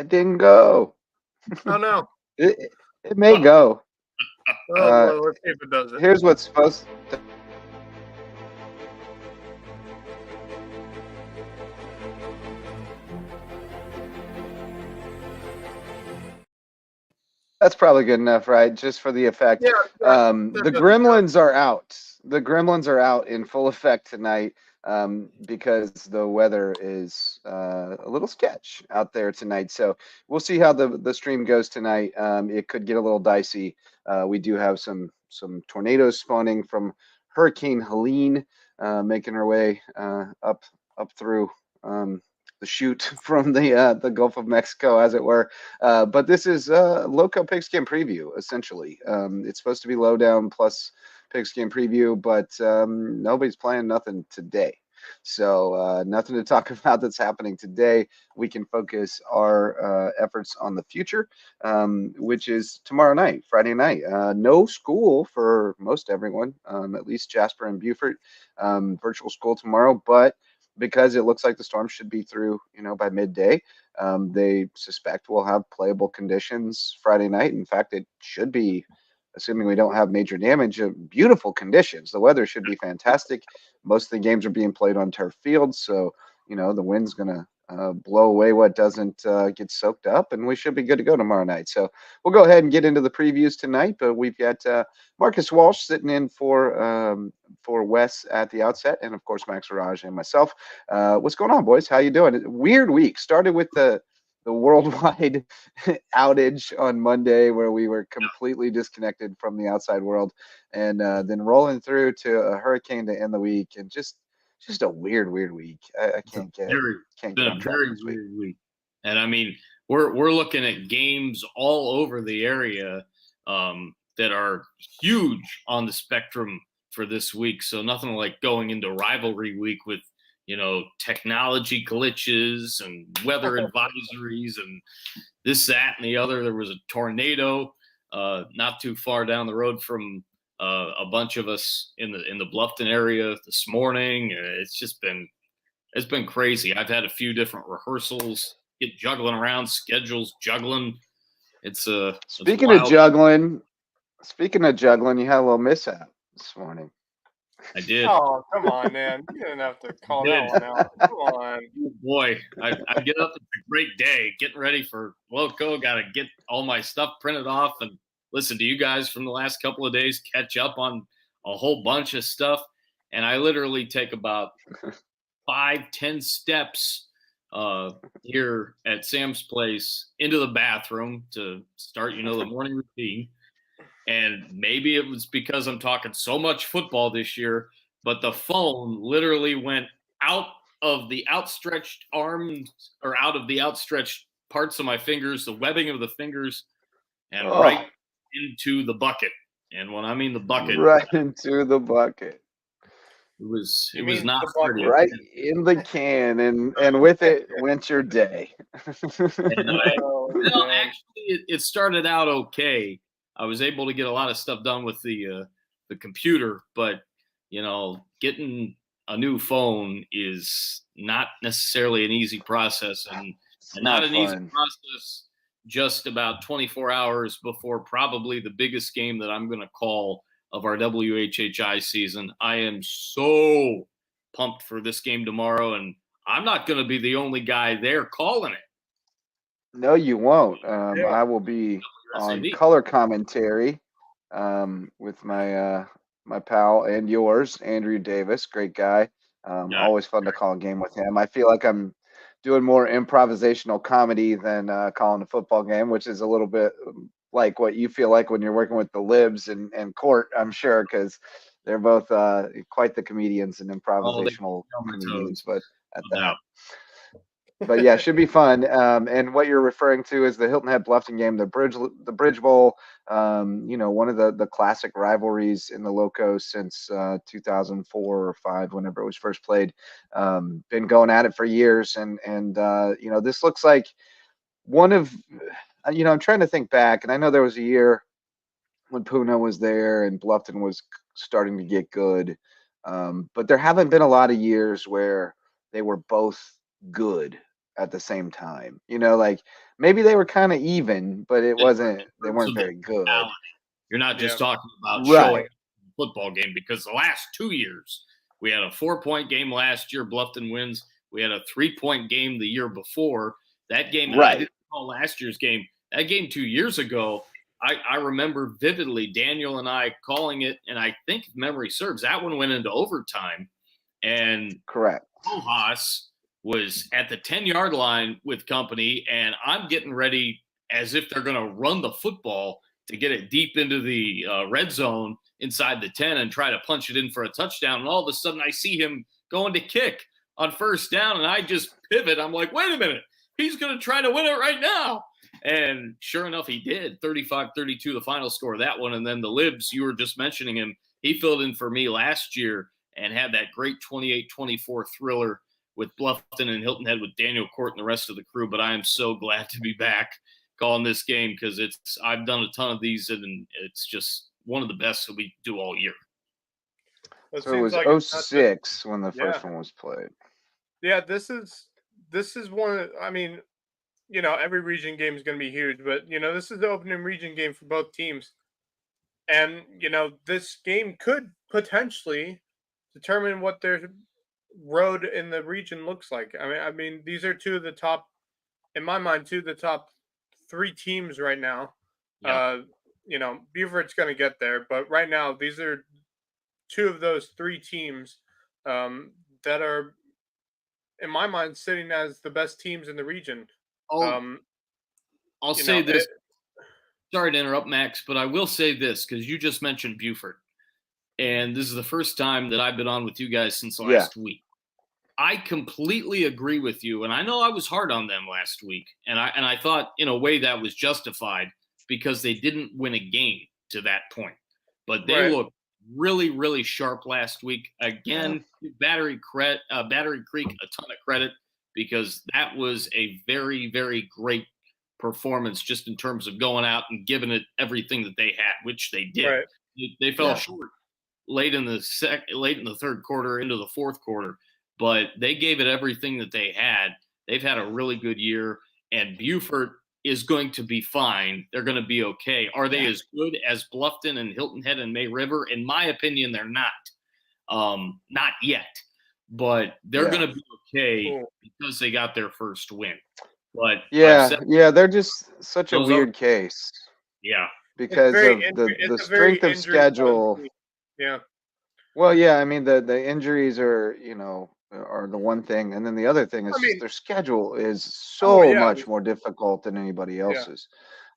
didn't go. Oh, no. It may go. Oh, boy, let's see if it does it. Here's what's supposed to. That's probably good enough, right? Just for the effect. Yeah, The Gremlins are out. The Gremlins are out in full effect tonight because the weather is a little sketch out there tonight. So we'll see how the stream goes tonight. It could get a little dicey. We do have some tornadoes spawning from Hurricane Helene making her way up through the chute from the Gulf of Mexico, as it were. But this is Lowco Pigskin preview, essentially. It's supposed to be lowdown plus Pigskin preview, but nobody's playing nothing today. So nothing to talk about that's happening today. We can focus our efforts on the future, which is tomorrow night, Friday night. No school for most everyone, at least Jasper and Beaufort. Virtual school tomorrow, but because it looks like the storm should be through, by midday. They suspect we'll have playable conditions Friday night. In fact, it should be, assuming we don't have major damage, beautiful conditions. The weather should be fantastic. Most of the games are being played on turf fields, so the wind's gonna blow away what doesn't get soaked up, and we should be good to go tomorrow night. So we'll go ahead and get into the previews tonight. But we've got Marcus Walsh sitting in for Wes at the outset, and of course Max Arraj and myself. What's going on, boys? How you doing? Weird week. Started with the worldwide outage on Monday, where we were completely disconnected from the outside world, and then rolling through to a hurricane to end the week, and just a weird week. I can't get on track this week. And I mean, we're looking at games all over the area that are huge on the spectrum for this week. So nothing like going into rivalry week with technology glitches and weather advisories and this, that, and the other. There was a tornado not too far down the road from a bunch of us in the Bluffton area this morning. It's been crazy. I've had a few different rehearsals, get juggling around, schedules juggling. Speaking of juggling, you had a little mishap this morning. I did. Oh, come on, man. You didn't have to call that one out. Come on. Oh, boy, I get up. It's a great day. Getting ready for Lowco. Got to get all my stuff printed off and listen to you guys from the last couple of days, catch up on a whole bunch of stuff. And I literally take about 5-10 steps here at Sam's place into the bathroom to start, the morning routine. And maybe it was because I'm talking so much football this year, but the phone literally went out of the outstretched arms or out of the outstretched parts of my fingers, the webbing of the fingers, and right into the bucket. And when I mean the bucket, right into the bucket. It was not pretty. Right in the can, and with it went your day. And actually, it started out okay. I was able to get a lot of stuff done with the computer, but getting a new phone is not necessarily an easy process, and not an easy process just about 24 hours before probably the biggest game that I'm going to call of our WHHI season. I am so pumped for this game tomorrow, and I'm not going to be the only guy there calling it. No, you won't. I will be on color commentary with my my pal and yours, Andrew Davis. Great guy. Always fun to call a game with him. I feel like I'm doing more improvisational comedy than calling a football game, which is a little bit like what you feel like when you're working with the Libs and Court, I'm sure, because they're both quite the comedians and improvisational comedians. But at that. But yeah, should be fun. And what you're referring to is the Hilton Head Bluffton game, the Bridge Bowl. One of the classic rivalries in the Lowco since 2004 or 5, whenever it was first played. Been going at it for years, and this looks like one of, I'm trying to think back, and I know there was a year when Puna was there and Bluffton was starting to get good, but there haven't been a lot of years where they were both good at the same time. Like maybe they were kind of even, but they weren't very good. You're not just talking about Right. showing a football game, because the last 2 years, we had a 4-point game last year, Bluffton wins. We had a 3-point game the year before. That game, Right. I didn't call last year's game. That game 2 years ago, I remember vividly Daniel and I calling it, and I think if memory serves, that one went into overtime. And correct. Rojas was at the 10-yard line with company, and I'm getting ready as if they're going to run the football to get it deep into the red zone inside the 10 and try to punch it in for a touchdown. And all of a sudden I see him going to kick on first down, and I just pivot. I'm like, wait a minute, he's going to try to win it right now. And sure enough, he did. 35-32, the final score of that one. And then the Libs, you were just mentioning him, he filled in for me last year and had that great 28-24 thriller with Bluffton and Hilton Head with Daniel Court and the rest of the crew. But I am so glad to be back calling this game, because I've done a ton of these, and it's just one of the best that we do all year. So it was 06 when the first one was played. Yeah, this is one of, I mean, every region game is going to be huge, but, this is the opening region game for both teams. And, this game could potentially determine what their road in the region looks like. I mean, these are two of the top, in my mind, two of the top 3 teams right now. Yep. Beaufort's going to get there, but right now, these are 2 of those 3 teams that are, in my mind, sitting as the best teams in the region. I'll say this. Sorry to interrupt, Max, but I will say this, because you just mentioned Beaufort, and this is the first time that I've been on with you guys since last week. I completely agree with you, and I know I was hard on them last week, and I thought in a way that was justified because they didn't win a game to that point, but they looked really, really sharp last week. Again, Battery Creek a ton of credit, because that was a very, very great performance just in terms of going out and giving it everything that they had, which they did. Right. They fell short late in the third quarter into the fourth quarter, but they gave it everything that they had. They've had a really good year, and Beaufort is going to be fine. They're going to be okay. Are they as good as Bluffton and Hilton Head and May River? In my opinion, they're not. Not yet, but they're going to be okay because they got their first win. But they're just such a weird case. Yeah, because of the strength of schedule. Yeah. Well, I mean the injuries are are the one thing, and then the other thing is just their schedule is so much more difficult than anybody else's.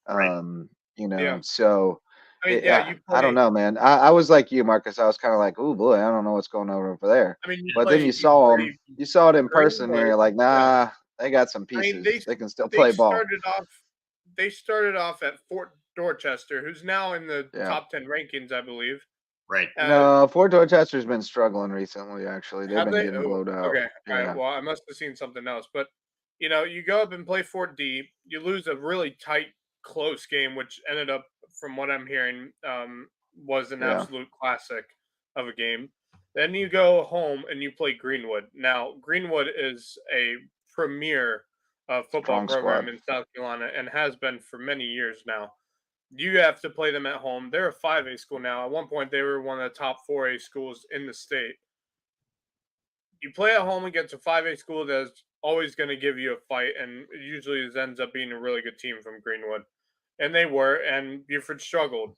So I don't know, man. I was like you, Marcus. I was kind of like, oh boy, I don't know what's going on over there. But then you saw it in person, and you're like, nah, they got some pieces. They can still play ball. They started off at Fort Dorchester, who's now in the top 10 rankings, I believe. Right. No, Fort Dorchester's been struggling recently. Actually, they've been getting blowed out. Okay. All right. Well, I must have seen something else. But you go up and play Fort D. You lose a really tight, close game, which ended up, from what I'm hearing, was an absolute classic of a game. Then you go home and you play Greenwood. Now, Greenwood is a premier football program in South Carolina and has been for many years now. You have to play them at home. They're a 5A school now. At one point, they were one of the top 4A schools in the state. You play at home against a 5A school that's always going to give you a fight, and usually it ends up being a really good team from Greenwood. And they were, and Beaufort struggled.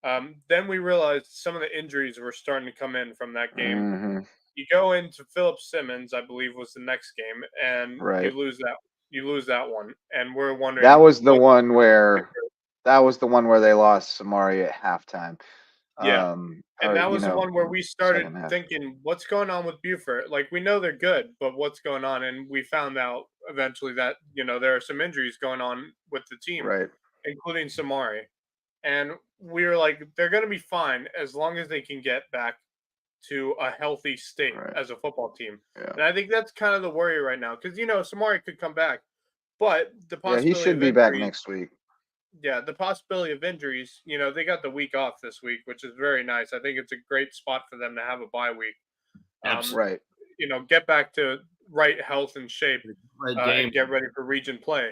Then we realized some of the injuries were starting to come in from that game. Mm-hmm. You go into Philip Simmons, I believe, was the next game, and you lose that. You lose that one, and we're wondering. That was the one where they lost Samari at halftime. Yeah, and that was the one where we started thinking, what's going on with Beaufort? Like, we know they're good, but what's going on? And we found out eventually that, there are some injuries going on with the team, including Samari. And we were like, they're going to be fine as long as they can get back to a healthy state as a football team. Yeah. And I think that's kind of the worry right now, because, Samari could come back, but the possibility he should be back next week. Yeah, the possibility of injuries, they got the week off this week, which is very nice. I think it's a great spot for them to have a bye week. Right. Get back to right health and shape Game. and get ready for region play.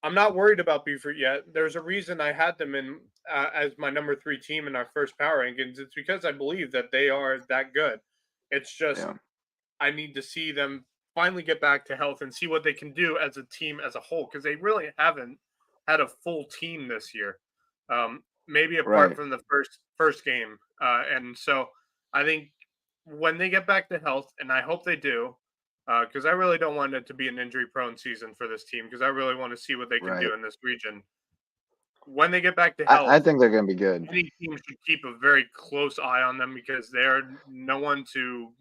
I'm not worried about Beaufort yet. There's a reason I had them in as my number 3 team in our first power rankings. It's because I believe that they are that good. It's just I need to see them finally get back to health and see what they can do as a team as a whole, because they really haven't had a full team this year. Maybe apart from the first game, and so I think when they get back to health, and I hope they do, because I really don't want it to be an injury-prone season for this team, because I really want to see what they can do in this region. When they get back to health, I think they're going to be good. Any team should keep a very close eye on them, because they're no one to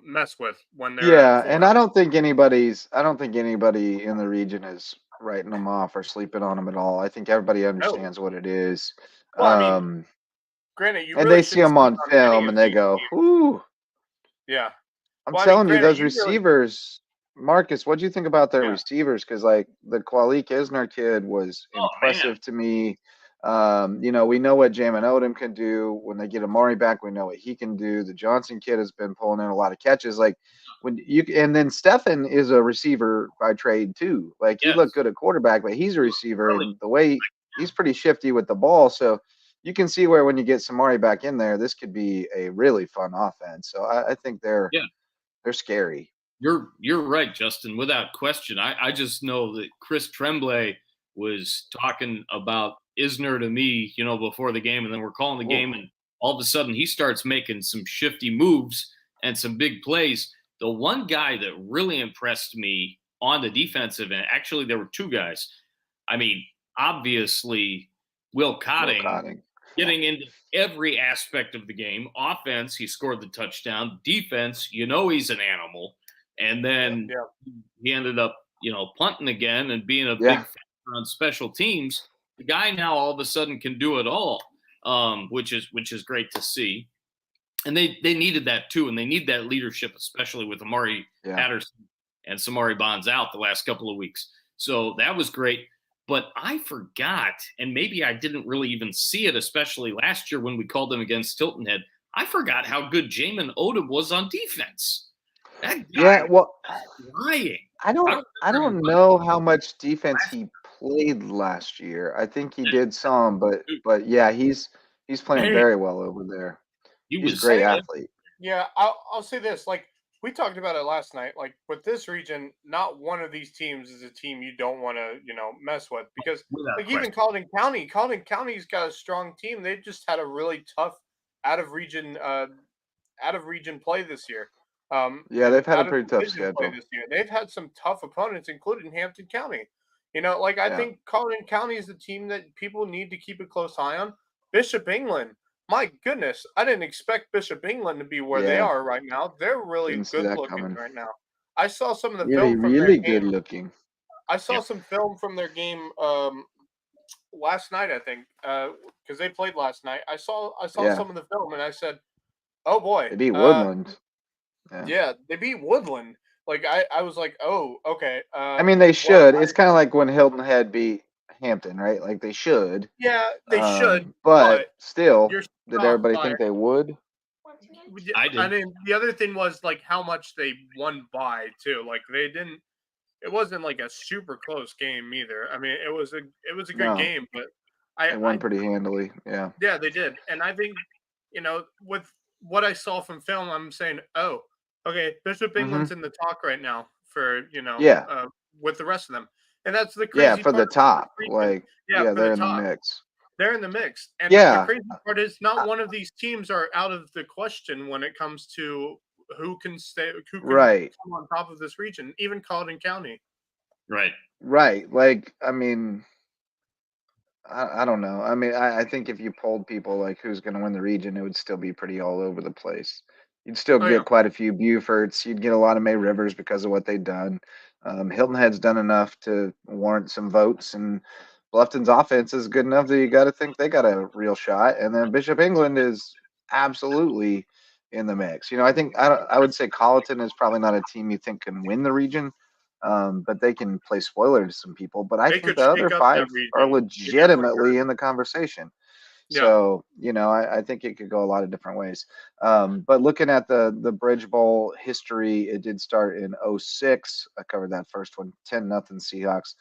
mess with when they're and I don't think anybody in the region is writing them off or sleeping on them at all. I think everybody understands what it is. Well, I mean, granted, you and really they see them on film and they go, "Ooh." Yeah. I'm telling you, those receivers, Marcus, what do you think about their receivers? Because like the Kwalik Isner kid was impressive to me. We know what Jamin Odom can do. When they get Amari back, we know what he can do. The Johnson kid has been pulling in a lot of catches. Like and then Stefan is a receiver by trade too. Like he looked good at quarterback, but he's a receiver, and the way he's pretty shifty with the ball. So you can see where when you get Samari back in there, this could be a really fun offense. So I think they're scary. You're right, Justin, without question. I just know that Chris Tremblay was talking about Isner to me, before the game, and then we're calling the game, and all of a sudden he starts making some shifty moves and some big plays. The one guy that really impressed me on the defensive end, actually there were two guys. I mean, obviously Will Cotting. Getting into every aspect of the game. Offense, he scored the touchdown. Defense, he's an animal. And then he ended up, punting again and being a big factor on special teams. The guy now all of a sudden can do it all, which is great to see. And they needed that too, and they need that leadership, especially with Amari Patterson and Samari Bonds out the last couple of weeks. So that was great. But I forgot, and maybe I didn't really even see it, especially last year when we called them against Hilton Head. I forgot how good Jamin Odom was on defense. That guy was lying. I don't know how much defense he played last year. I think he did some, but yeah, he's playing very well over there. He's a great athlete. Yeah, I'll say this, like, we talked about it last night. Like, with this region, not one of these teams is a team you don't want to, mess with, because even Colleton County's got a strong team. They've just had a really tough out of region play this year. They've had a pretty tough schedule this year. They've had some tough opponents, including Hampton County. I think Colleton County is the team that people need to keep a close eye on. Bishop England. My goodness, I didn't expect Bishop England to be where they are right now. They're really good looking right now. I saw some of the film from really their game. Good looking. I saw some film from their game last night, I think, because they played last night. I saw some of the film, and I said, "Oh boy, they beat Woodland." They beat Woodland. Like I was like, "Oh, okay." I mean, they should. It's kind of like when Hilton Head beat Hampton, right? Like they should. Yeah, they should. But still, did everybody think they would? I did. I mean, the other thing was like how much they won by too. Like they didn't. It wasn't like a super close game either. I mean, it was a good game, but they won pretty handily. Yeah. Yeah, they did, and I think with what I saw from film, I'm saying, oh, okay, Bishop England's in the talk right now for with the rest of them. And that's the crazy for part the top. Like, they're in the mix. They're in the mix. And the crazy part is not one of these teams are out of the question when it comes to who can come on top of this region, even Colleton County. Right. Right. Like, I mean, I don't know. I mean, I think if you polled people like who's going to win the region, it would still be pretty all over the place. You'd still get quite a few Beauforts. You'd get a lot of May Rivers because of what they've done. Hilton Head's done enough to warrant some votes, and Bluffton's offense is good enough that you got to think they got a real shot. And then Bishop England is absolutely in the mix. I think I would say Colleton is probably not a team you think can win the region, but they can play spoiler to some people. But I think the other five are legitimately in the conversation. Yeah. So, I think it could go a lot of different ways. But looking at the Bridge Bowl history, it did start in 06. I covered that first one, 10-0 Seahawks.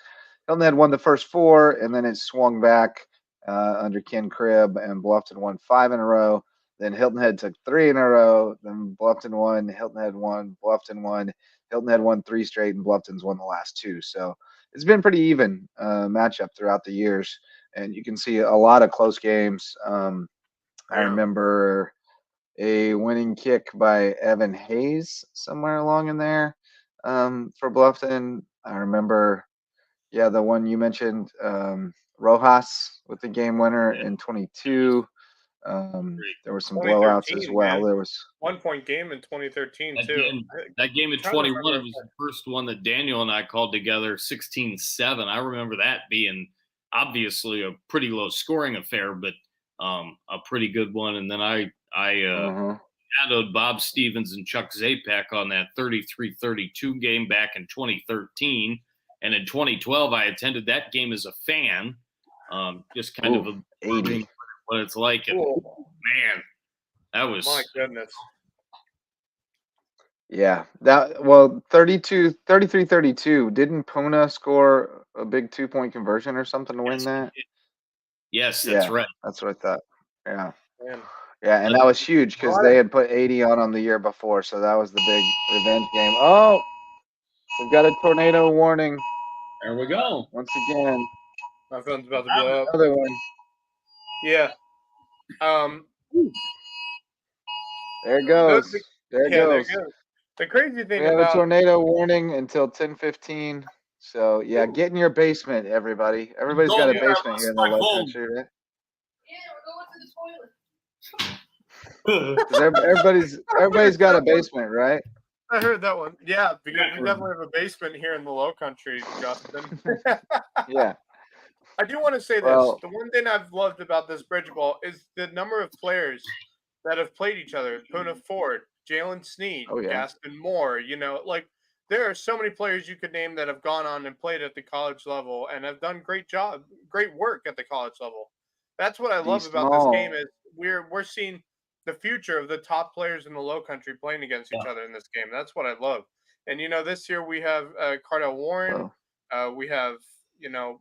Hilton Head won the first 4, and then it swung back under Ken Cribb, and Bluffton won 5 in a row. Then Hilton Head took 3 in a row. Then Bluffton won, Hilton Head won, Bluffton won. Hilton Head won 3 straight, and Bluffton's won the last 2. So it's been pretty even matchup throughout the years, and you can see a lot of close games. I remember a winning kick by Evan Hayes somewhere along in there for Bluffton. I remember, the one you mentioned, Rojas with the game winner in 22. There were some blowouts as well. Man. There was 1-point game in 2013 too. That game in 21 was the first one that Daniel and I called together, 16-7. I remember that being obviously a pretty low scoring affair, but a pretty good one. And then I shadowed Bob Stevens and Chuck Zapek on that 33-32 game back in 2013. And in 2012, I attended that game as a fan, just kind of observing what it's like. And man, that was my goodness. Yeah, 33-32. Didn't Puna score a big 2-point conversion or something to win that? Yes, that's right. That's what I thought. Yeah. Man. Yeah, and that was huge because they had put 80 on the year before, so that was the big revenge game. Oh, we've got a tornado warning. There we go. Once again. My phone's about to blow up. Another one. Yeah. There it goes. There it goes. The crazy thing we have a tornado warning until 10:15. So get in your basement, everybody. Everybody's got a basement here in the low country, right? Yeah, we're going to the toilet. Everybody's got a basement, right? I heard that one. Yeah, because we definitely have a basement here in the Low Country, Justin. Yeah. I do want to say this. The one thing I've loved about this Bridge Bowl is the number of players that have played each other. Puna Ford, Jalen Snead, Gaston Moore. There are so many players you could name that have gone on and played at the college level and have done great work at the college level. That's what I love about this game is we're seeing the future of the top players in the Low Country playing against each other in this game. That's what I love. And this year we have Cardell Warren. We have Aiden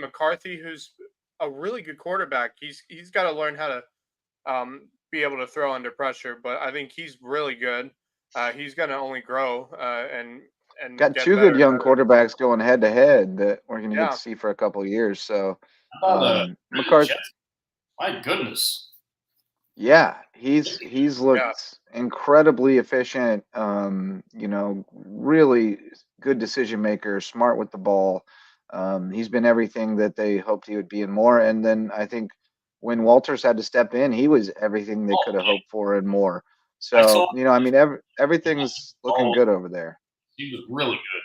McCarthy, who's a really good quarterback. He's got to learn how to be able to throw under pressure, but I think he's really good. He's going to only grow and got two good young quarterbacks going head to head that we're going to get to see for a couple of years. So McCarthy, my goodness. Yeah, he's looked incredibly efficient. Really good decision maker, smart with the ball. He's been everything that they hoped he would be and more. And then I think when Walters had to step in, he was everything they could have hoped for and more. So everything's looking good over there. He was really good.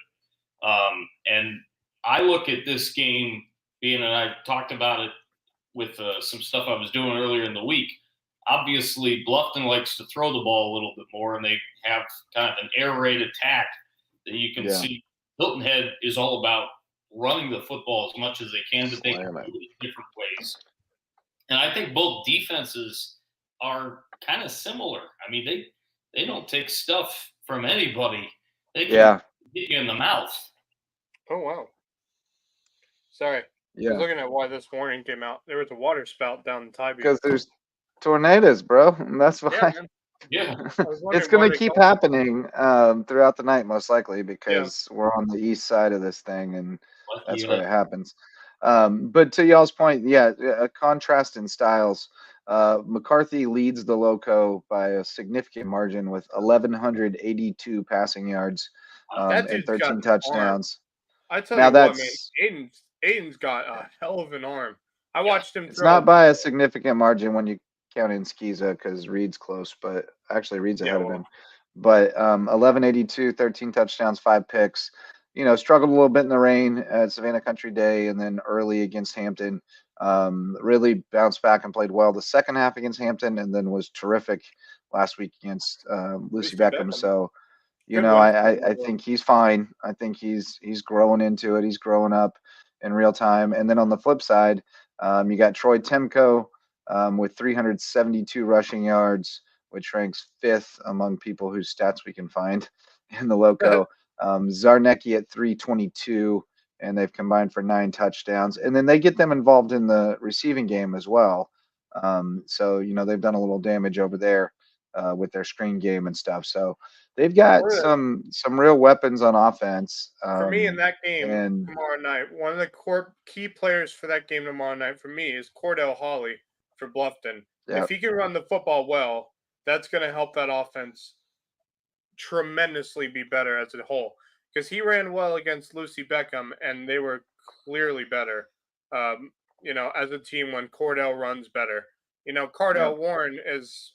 And I look at this game being, and I talked about it with some stuff I was doing earlier in the week. Obviously, Bluffton likes to throw the ball a little bit more, and they have kind of an air raid attack that you can see. Hilton Head is all about running the football as much as they can, but they can do it in different ways. And I think both defenses are kind of similar. I mean, they don't take stuff from anybody. They can hit you in the mouth. Oh, wow. Sorry. I was looking at why this warning came out. There was a water spout down the Tybee. Because there's tornadoes, bro. And that's why. It's going to keep happening throughout the night, most likely, because we're on the east side of this thing, and that's where it happens. But to y'all's point, a contrast in styles. McCarthy leads the Lowco by a significant margin with 1,182 passing yards and 13 touchdowns. I tell you what, man, Aiden's got a hell of an arm. I watched him. It's not by a significant margin when you count in Skiza because Reed's close, but actually Reed's ahead of him. But 1,182, 13 touchdowns, 5 picks. Struggled a little bit in the rain at Savannah Country Day and then early against Hampton. Really bounced back and played well the second half against Hampton and then was terrific last week against Lucy Beckham. So, I think he's fine. I think he's growing into it. He's growing up in real time. And then on the flip side, You got Troy Temko with 372 rushing yards, which ranks 5th among people whose stats we can find in the Lowco. Zarnecki at 322, and they've combined for 9 touchdowns. And then they get them involved in the receiving game as well. So, they've done a little damage over there with their screen game and stuff. So they've got some real weapons on offense. For me in that game and tomorrow night, one of the core key players for that game tomorrow night for me is Cordell Hawley for Bluffton. Yep. If he can run the football well, that's going to help that offense tremendously be better as a whole. Because he ran well against Lucy Beckham, and they were clearly better, as a team when Cordell runs better. Cardell Warren is,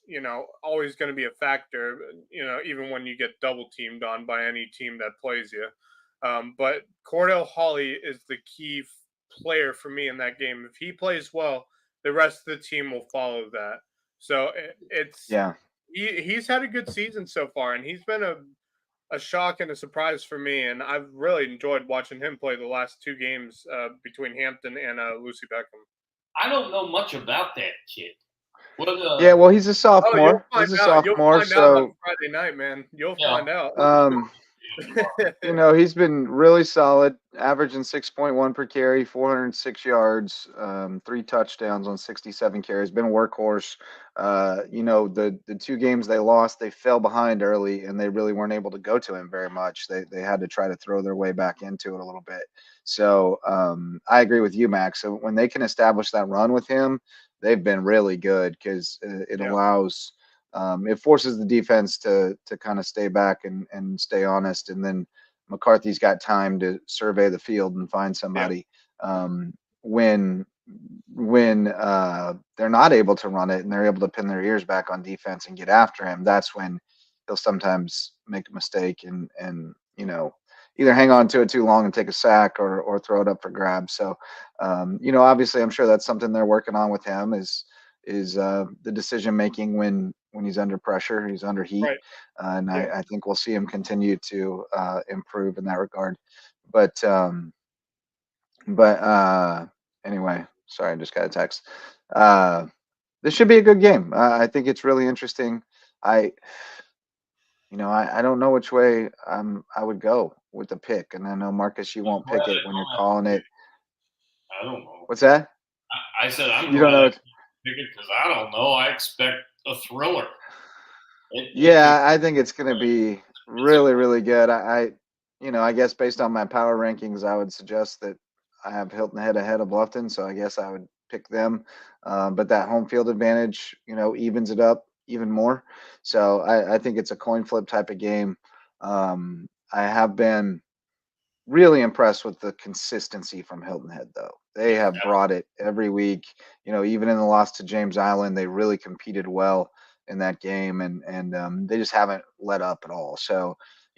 always going to be a factor, even when you get double teamed on by any team that plays you. But Cordell Hawley is the key player for me in that game. If he plays well, the rest of the team will follow that. So he's had a good season so far, and he's been a shock and a surprise for me. And I've really enjoyed watching him play the last 2 games between Hampton and Lucy Beckham. I don't know much about that kid. Yeah, well, he's a sophomore. He's a sophomore, You'll find out on Friday night, man. You'll find out. He's been really solid, averaging 6.1 per carry, 406 yards, 3 touchdowns on 67 carries. Been a workhorse. The 2 games they lost, they fell behind early, and they really weren't able to go to him very much. They had to try to throw their way back into it a little bit. So I agree with you, Max. So when they can establish that run with him, they've been really good because it allows. It forces the defense to kind of stay back and stay honest, and then McCarthy's got time to survey the field and find somebody. When they're not able to run it and they're able to pin their ears back on defense and get after him, that's when he'll sometimes make a mistake and either hang on to it too long and take a sack or throw it up for grabs. So obviously I'm sure that's something they're working on with him is the decision making when he's under pressure, he's under heat. Right. I think we'll see him continue to improve in that regard. But anyway, sorry, I just got a text. This should be a good game. I think it's really interesting. I don't know which way I would go with the pick, and I know Marcus, you won't pick it when you're calling it. I don't know. What's that? I said I'm you don't know. Pick it because I don't know. I expect a thriller. I think it's going to be really, really good. I guess based on my power rankings, I would suggest that I have Hilton Head ahead of Bluffton, so I guess I would pick them. But that home field advantage, evens it up even more. So I think it's a coin flip type of game. I have been really impressed with the consistency from Hilton Head, though. They have brought it every week. Even in the loss to James Island, they really competed well in that game, and they just haven't let up at all. So,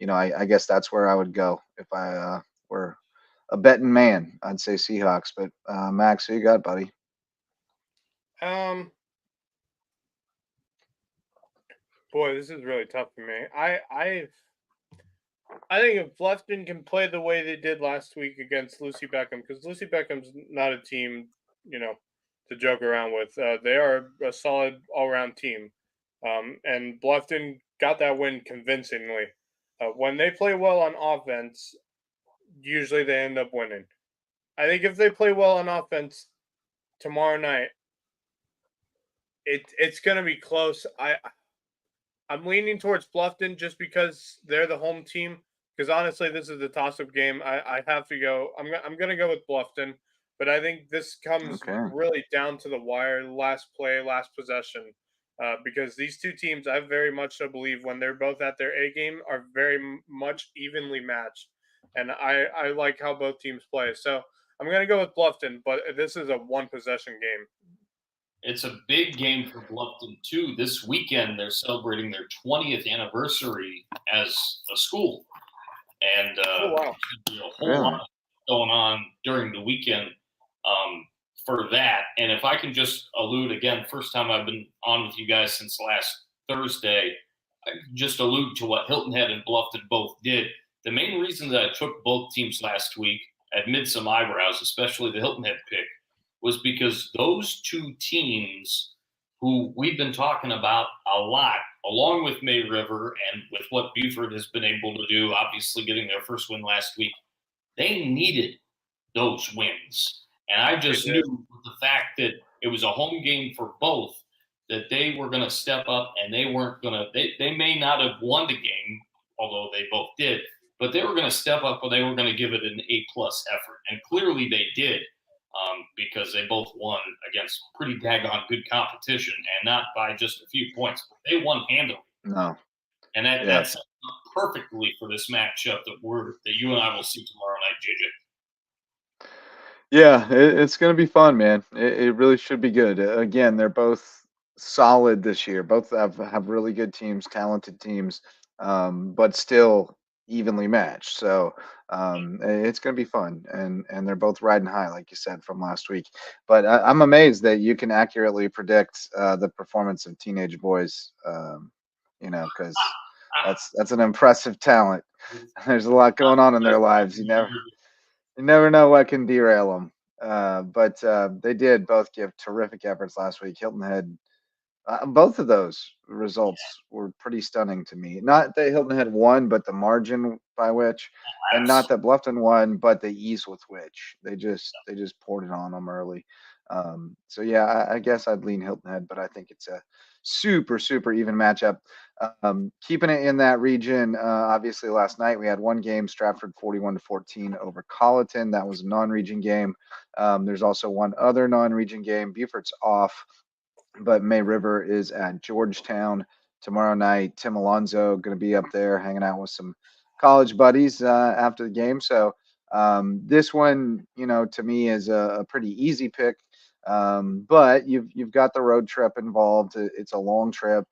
I guess that's where I would go if I were a betting man. I'd say Seahawks. But Max, who you got, buddy? Boy, this is really tough for me. I think if Bluffton can play the way they did last week against Lucy Beckham, because Lucy Beckham's not a team, to joke around with. They are a solid all-around team. And Bluffton got that win convincingly. When they play well on offense, usually they end up winning. I think if they play well on offense tomorrow night, it's going to be close. I'm leaning towards Bluffton just because they're the home team. Because honestly, this is a toss-up game. I have to go. I'm going to go with Bluffton, but I think this comes really down to the wire, last play, last possession. Because these two teams, I very much so believe when they're both at their A game, are very much evenly matched. And I like how both teams play. So I'm going to go with Bluffton, but this is a one-possession game. It's a big game for Bluffton, too. This weekend, they're celebrating their 20th anniversary as a school. And there's a whole lot going on during the weekend for that. And if I can just allude again, first time I've been on with you guys since last Thursday, I just allude to what Hilton Head and Bluffton both did. The main reason that I took both teams last week, I admit some eyebrows, especially the Hilton Head pick, was because those two teams who we've been talking about a lot, along with May River and with what Buford has been able to do, obviously getting their first win last week, they needed those wins. And I just knew with the fact that it was a home game for both, that they were going to step up and they weren't going to, they may not have won the game, although they both did, but they were going to step up and they were going to give it an A+ effort. And clearly they did. Because they both won against pretty daggone good competition and not by just a few points. But they won handily. No. And that's perfectly for this matchup that you and I will see tomorrow night, JJ. Yeah, it's going to be fun, man. It really should be good. Again, they're both solid this year. Both have really good teams, talented teams, but still evenly matched. So it's going to be fun, and they're both riding high, like you said, from last week. But I'm amazed that you can accurately predict the performance of teenage boys. Because that's an impressive talent. There's a lot going on in their lives. You never know what can derail them. But they did both give terrific efforts last week. Hilton Head. Both of those results were pretty stunning to me. Not that Hilton Head won, but the margin by which, and not that Bluffton won, but the ease with which they just poured it on them early. So yeah, I guess I'd lean Hilton Head, but I think it's a super even matchup. Keeping it in that region. Obviously, last night we had one game: Stratford 41-14 over Colleton. That was a non-region game. There's also one other non-region game. Buford's off, but May River is at Georgetown tomorrow night. Tim Alonzo going to be up there hanging out with some college buddies after the game. So this one, to me is a pretty easy pick. But you've got the road trip involved. It's a long trip.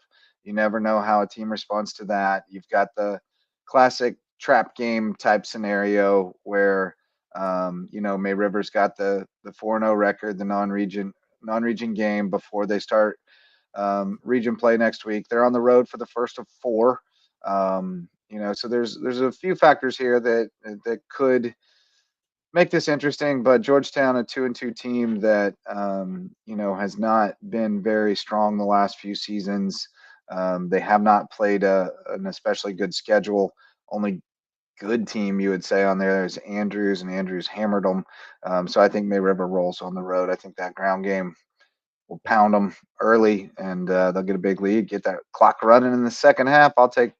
You never know how a team responds to that. You've got the classic trap game type scenario where May River's got the 4-0 record, the non-region game before they start region play next week. They're on the road for the first of 4. So there's a few factors here that could make this interesting, but Georgetown, a 2-2 team that has not been very strong the last few seasons. They have not played an especially good schedule. Only good team you would say on there is Andrews, and Andrews hammered them. So I think May River rolls on the road. I think that ground game will pound them early, and they'll get a big lead, get that clock running in the second half. I'll take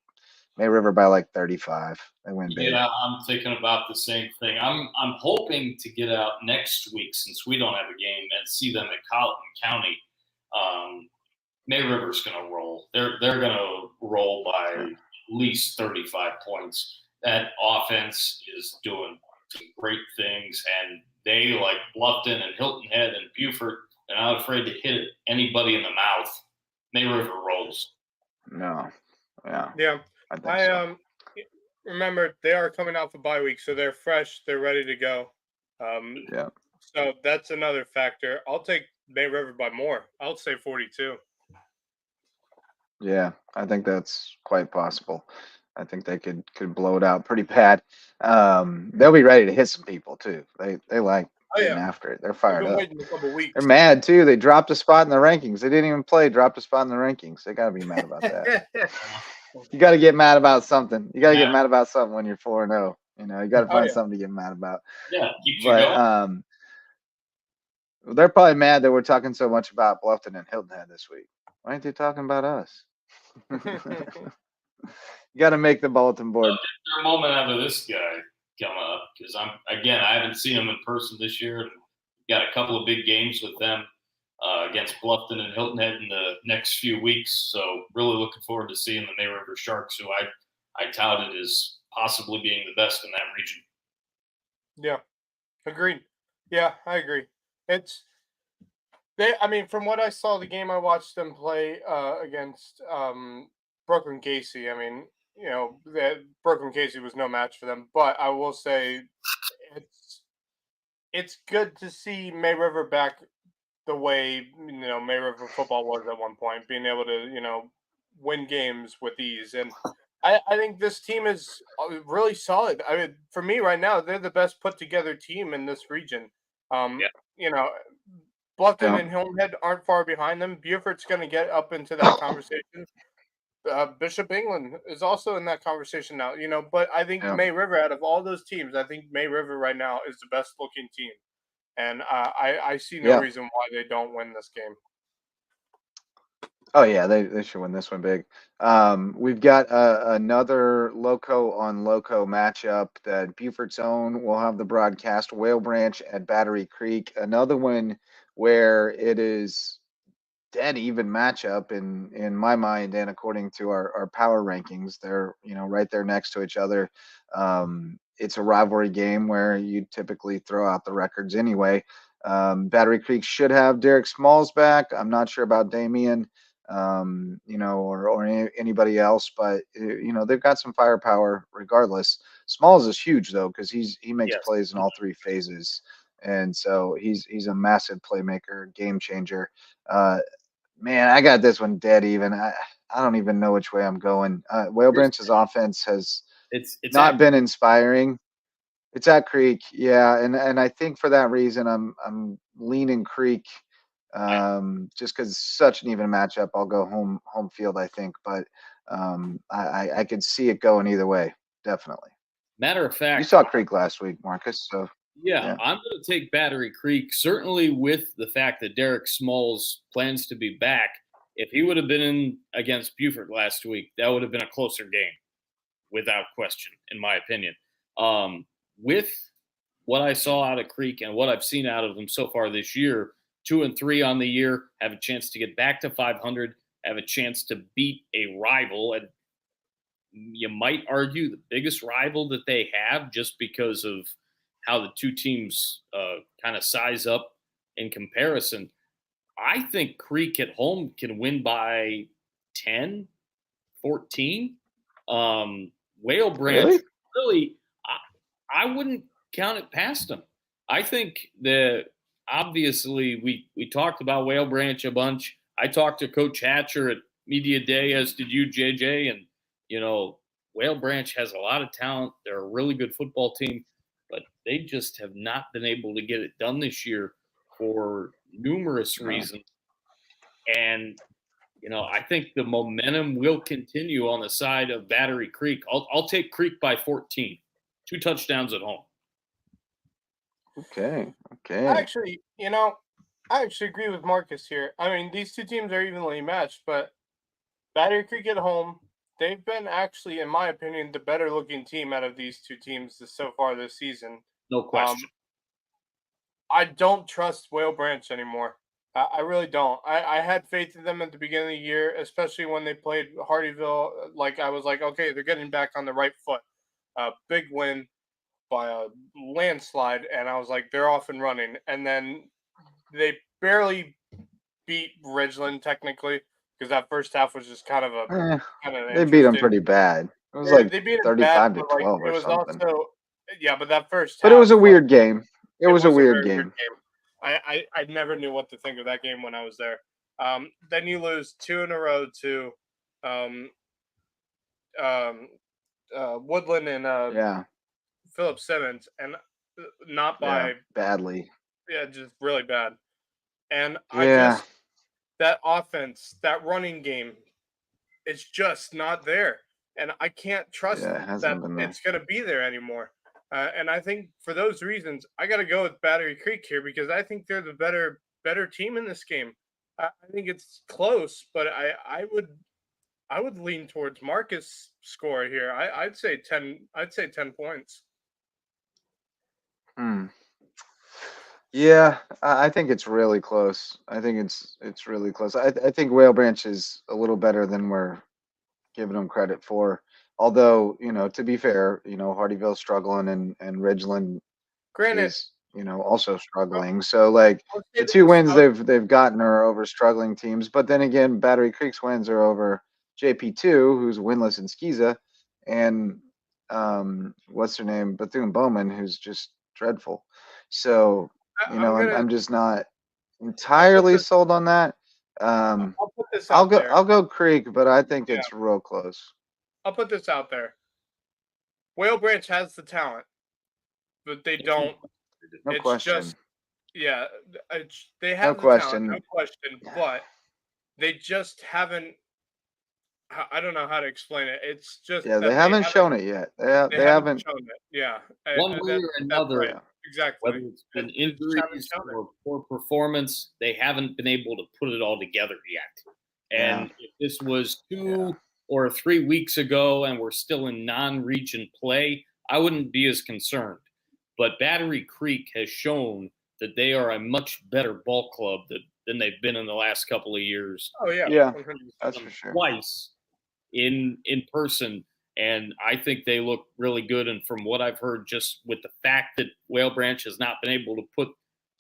May River by like 35. They win big. Yeah, I'm thinking about the same thing. I'm hoping to get out next week, since we don't have a game, and see them at Colleton County. May River's going to roll. They're going to roll by at least 35 points. That offense is doing some great things, and they, like Bluffton and Hilton Head and Buford, they're not afraid to hit anybody in the mouth. May River rolls. No. Yeah. Yeah. I think so. Remember, they are coming off a bye week, so they're fresh. They're ready to go. Yeah. So that's another factor. I'll take May River by more. I'll say 42. Yeah, I think that's quite possible. I think they could blow it out pretty bad. They'll be ready to hit some people too. They like getting after it. They're fired up. Waiting a couple weeks. They're mad too. They dropped a spot in the rankings. They didn't even play. Dropped a spot in the rankings. They got to be mad about that. You got to get mad about something. You got to get mad about something when you're 4-0. You got to find something to get mad about. Yeah, keep you going. They're probably mad that we're talking so much about Bluffton and Hilton Head this week. Why aren't they talking about us? You got to make the bulletin board. Get a moment out of this guy coming up, because I haven't seen him in person this year, and got a couple of big games with them against Bluffton and Hilton Head in the next few weeks. So really looking forward to seeing the May River Sharks, who I touted as possibly being the best in that region. Yeah, agreed. Yeah, I agree. From what I saw, the game I watched them play against Brooklyn Casey. That Brooklyn Casey was no match for them. But I will say, it's good to see May River back the way May River football was at one point, being able to win games with ease. And I think this team is really solid. I mean, for me right now, they're the best put together team in this region. Bluffton Yeah. and Hilton aren't far behind them. Beaufort's going to get up into that conversation. Bishop England is also in that conversation now, but I think Yeah. May River, out of all those teams, I think May River right now is the best looking team. And I see no Yeah. reason why they don't win this game. Oh yeah, they should win this one big. We've got another Lowco on Lowco matchup that Beaufort's own will have the broadcast. Whale Branch at Battery Creek, another one where it is dead even matchup in my mind and according to our power rankings. They're right there next to each other. It's a rivalry game where you typically throw out the records anyway. Battery Creek should have Derek Smalls back. I'm not sure about Damien, or anybody else, but they've got some firepower regardless. Smalls is huge though because he makes Yes. plays in all three phases, and so he's a massive playmaker, game changer. Man, I got this one dead even. I don't even know which way I'm going. Whale Branch's offense has It's not been inspiring. It's at Creek, yeah, and I think for that reason I'm leaning Creek, just because it's such an even matchup. I'll go home field, I think, but I could see it going either way, definitely. Matter of fact, You saw Creek last week, Marcus, so yeah, yeah. I'm going to take Battery Creek, certainly with the fact that Derek Smalls plans to be back. If he would have been in against Beaufort last week, that would have been a closer game, without question, in my opinion. With what I saw out of Creek and what I've seen out of them so far this year, 2-3 on the year, have a chance to get back to 500, have a chance to beat a rival, and you might argue the biggest rival that they have, just because of how the two teams kind of size up in comparison. I think Creek at home can win by 10, 14. Whale Branch, really, I wouldn't count it past them. I think that obviously we talked about Whale Branch a bunch. I talked to Coach Hatcher at Media Day, as did you, JJ, and Whale Branch has a lot of talent. They're a really good football team, but they just have not been able to get it done this year for numerous reasons. And I think the momentum will continue on the side of Battery Creek. I'll take Creek by 14, 2 touchdowns at home. Okay. I actually agree with Marcus here. I mean, these two teams are evenly matched, but Battery Creek at home, they've been actually, in my opinion, the better looking team out of these two teams so far this season. No question. I don't trust Whale Branch anymore. I really don't. I had faith in them at the beginning of the year, especially when they played Hardyville. Like, I was like, okay, they're getting back on the right foot. Big win by a landslide, and I was like, they're off and running. And then they barely beat Ridgeland technically, because that first half was just kind of they beat them pretty bad. It was like they beat them 35 bad, to but 12 it or was something. also but that first half. But it was a weird game. It was a weird game. I never knew what to think of that game when I was there. Then you lose 2 in a row to Woodland and Philip Simmons, and not by badly. Yeah, just really bad. And that offense, that running game, it's just not there. And I can't trust that it's going to be there anymore. And I think for those reasons, I got to go with Battery Creek here because I think they're the better team in this game. I think it's close, but I would lean towards Marcus' score here. I'd say 10. I'd say 10 points. Yeah, I think it's really close. I think it's really close. I think Whale Branch is a little better than we're giving them credit for. Although, to be fair, Hardyville's struggling and Ridgeland is, also struggling. So like the 2 wins they've gotten are over struggling teams. But then again, Battery Creek's wins are over JP2, who's winless in Skeeza, and what's her name? Bethune-Bowman, who's just dreadful. So, I'm just not entirely sold on that. I'll put this out there. I'll go Creek, but I think it's real close. I'll put this out there. Whale Branch has the talent, but they don't. No question. Yeah, they No have the talent, no question. question, but they just haven't. I don't know how to explain it. It's just Yeah, they that they haven't haven't. shown it yet. They They haven't haven't. shown it. Yeah, One way or that's another, right. Yeah. Exactly. whether it's They been just haven't injuries shown it. or poor performance, they haven't been able to put it all together yet. Yeah. And if this was Yeah. 2 or 3 weeks ago and we're still in non-region play, I wouldn't be as concerned. But Battery Creek has shown that they are a much better ball club than they've been in the last couple of years. Oh yeah, Yeah, 100%. that's for sure. Twice in person, and I think they look really good. And from what I've heard, just with the fact that Whale Branch has not been able to put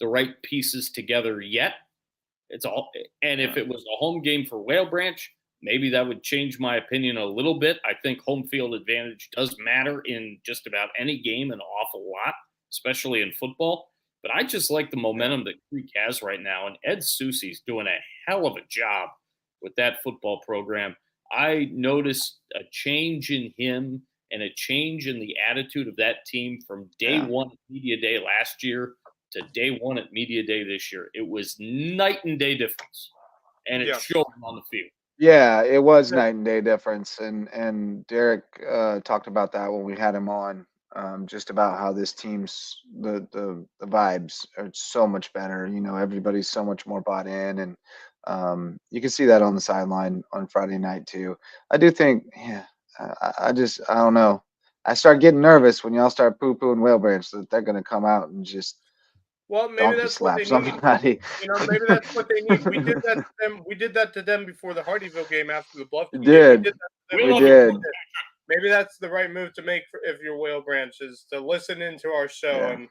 the right pieces together yet, it's all. And if it was a home game for Whale Branch, maybe that would change my opinion a little bit. I think home field advantage does matter in just about any game an awful lot, especially in football. But I just like the momentum that Creek has right now, and Ed Susie's doing a hell of a job with that football program. I noticed a change in him and a change in the attitude of that team from day Yeah. one at Media Day last year to day one at Media Day this year. It was night and day difference, and it Yeah. showed on the field. Yeah, it was Yeah. night and day difference, and Derek talked about that when we had him on, just about how this team's the vibes are so much better. You know, everybody's so much more bought in, and you can see that on the sideline on Friday night too. I do think, yeah, I don't know. I start getting nervous when y'all start poo pooing Whale Branch that they're gonna come out and just Well, maybe donkey that's what slap they need. somebody. Maybe that's what they need. We did that to them. We did that to them before the Hardyville game after the Bluffton We game. We did. did that to We them. We love did. Maybe that's the right move to make if you're Whale Branch is to listen into our show Yeah.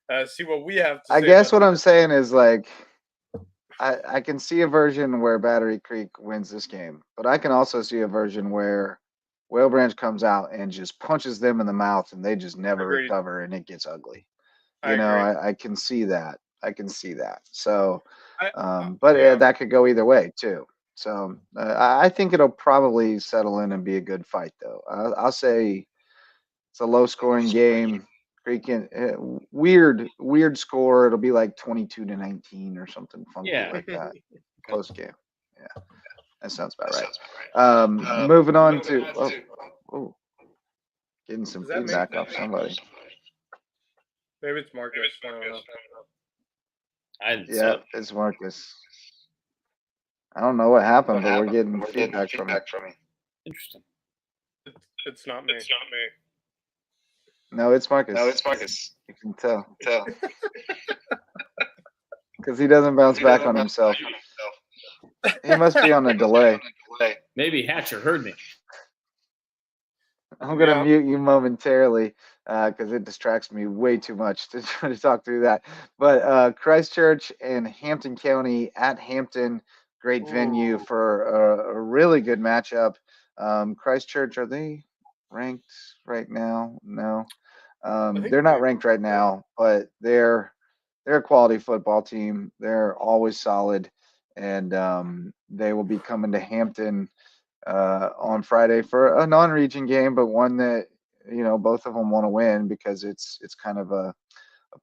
and see what we have to I say. guess about what I'm saying is like I can see a version where Battery Creek wins this game, but I can also see a version where Whale Branch comes out and just punches them in the mouth and they just never Agreed. recover and it gets ugly. I You know, agree. I can see that. I can see that. So, I- but yeah. that could go either way too. So I think it'll probably settle in and be a good fight though. I'll say it's a low scoring game. Freaking weird score. It'll be like 22-19 or something funky Yeah. like that. Close game. Yeah, that sounds about right. Moving on to oh, getting some Is that me? feedback off somebody. Maybe it's Marcus. I don't know. I didn't Yeah, it's Marcus. I don't know what happened, but we're getting feedback from him. Interesting. It's not me. No, it's Marcus. You can tell because he doesn't bounce back on himself. He must be on a delay. Maybe Hatcher heard me. I'm gonna Yeah. mute you momentarily because it distracts me way too much to try to talk through that. But Christchurch and Hampton County at Hampton, great venue Ooh. for a really good matchup. Christchurch, are they ranked right now? No, think they're not they- ranked right now, but they're a quality football team. They're always solid, and they will be coming to Hampton on Friday for a non-region game, but one that both of them want to win because it's kind of a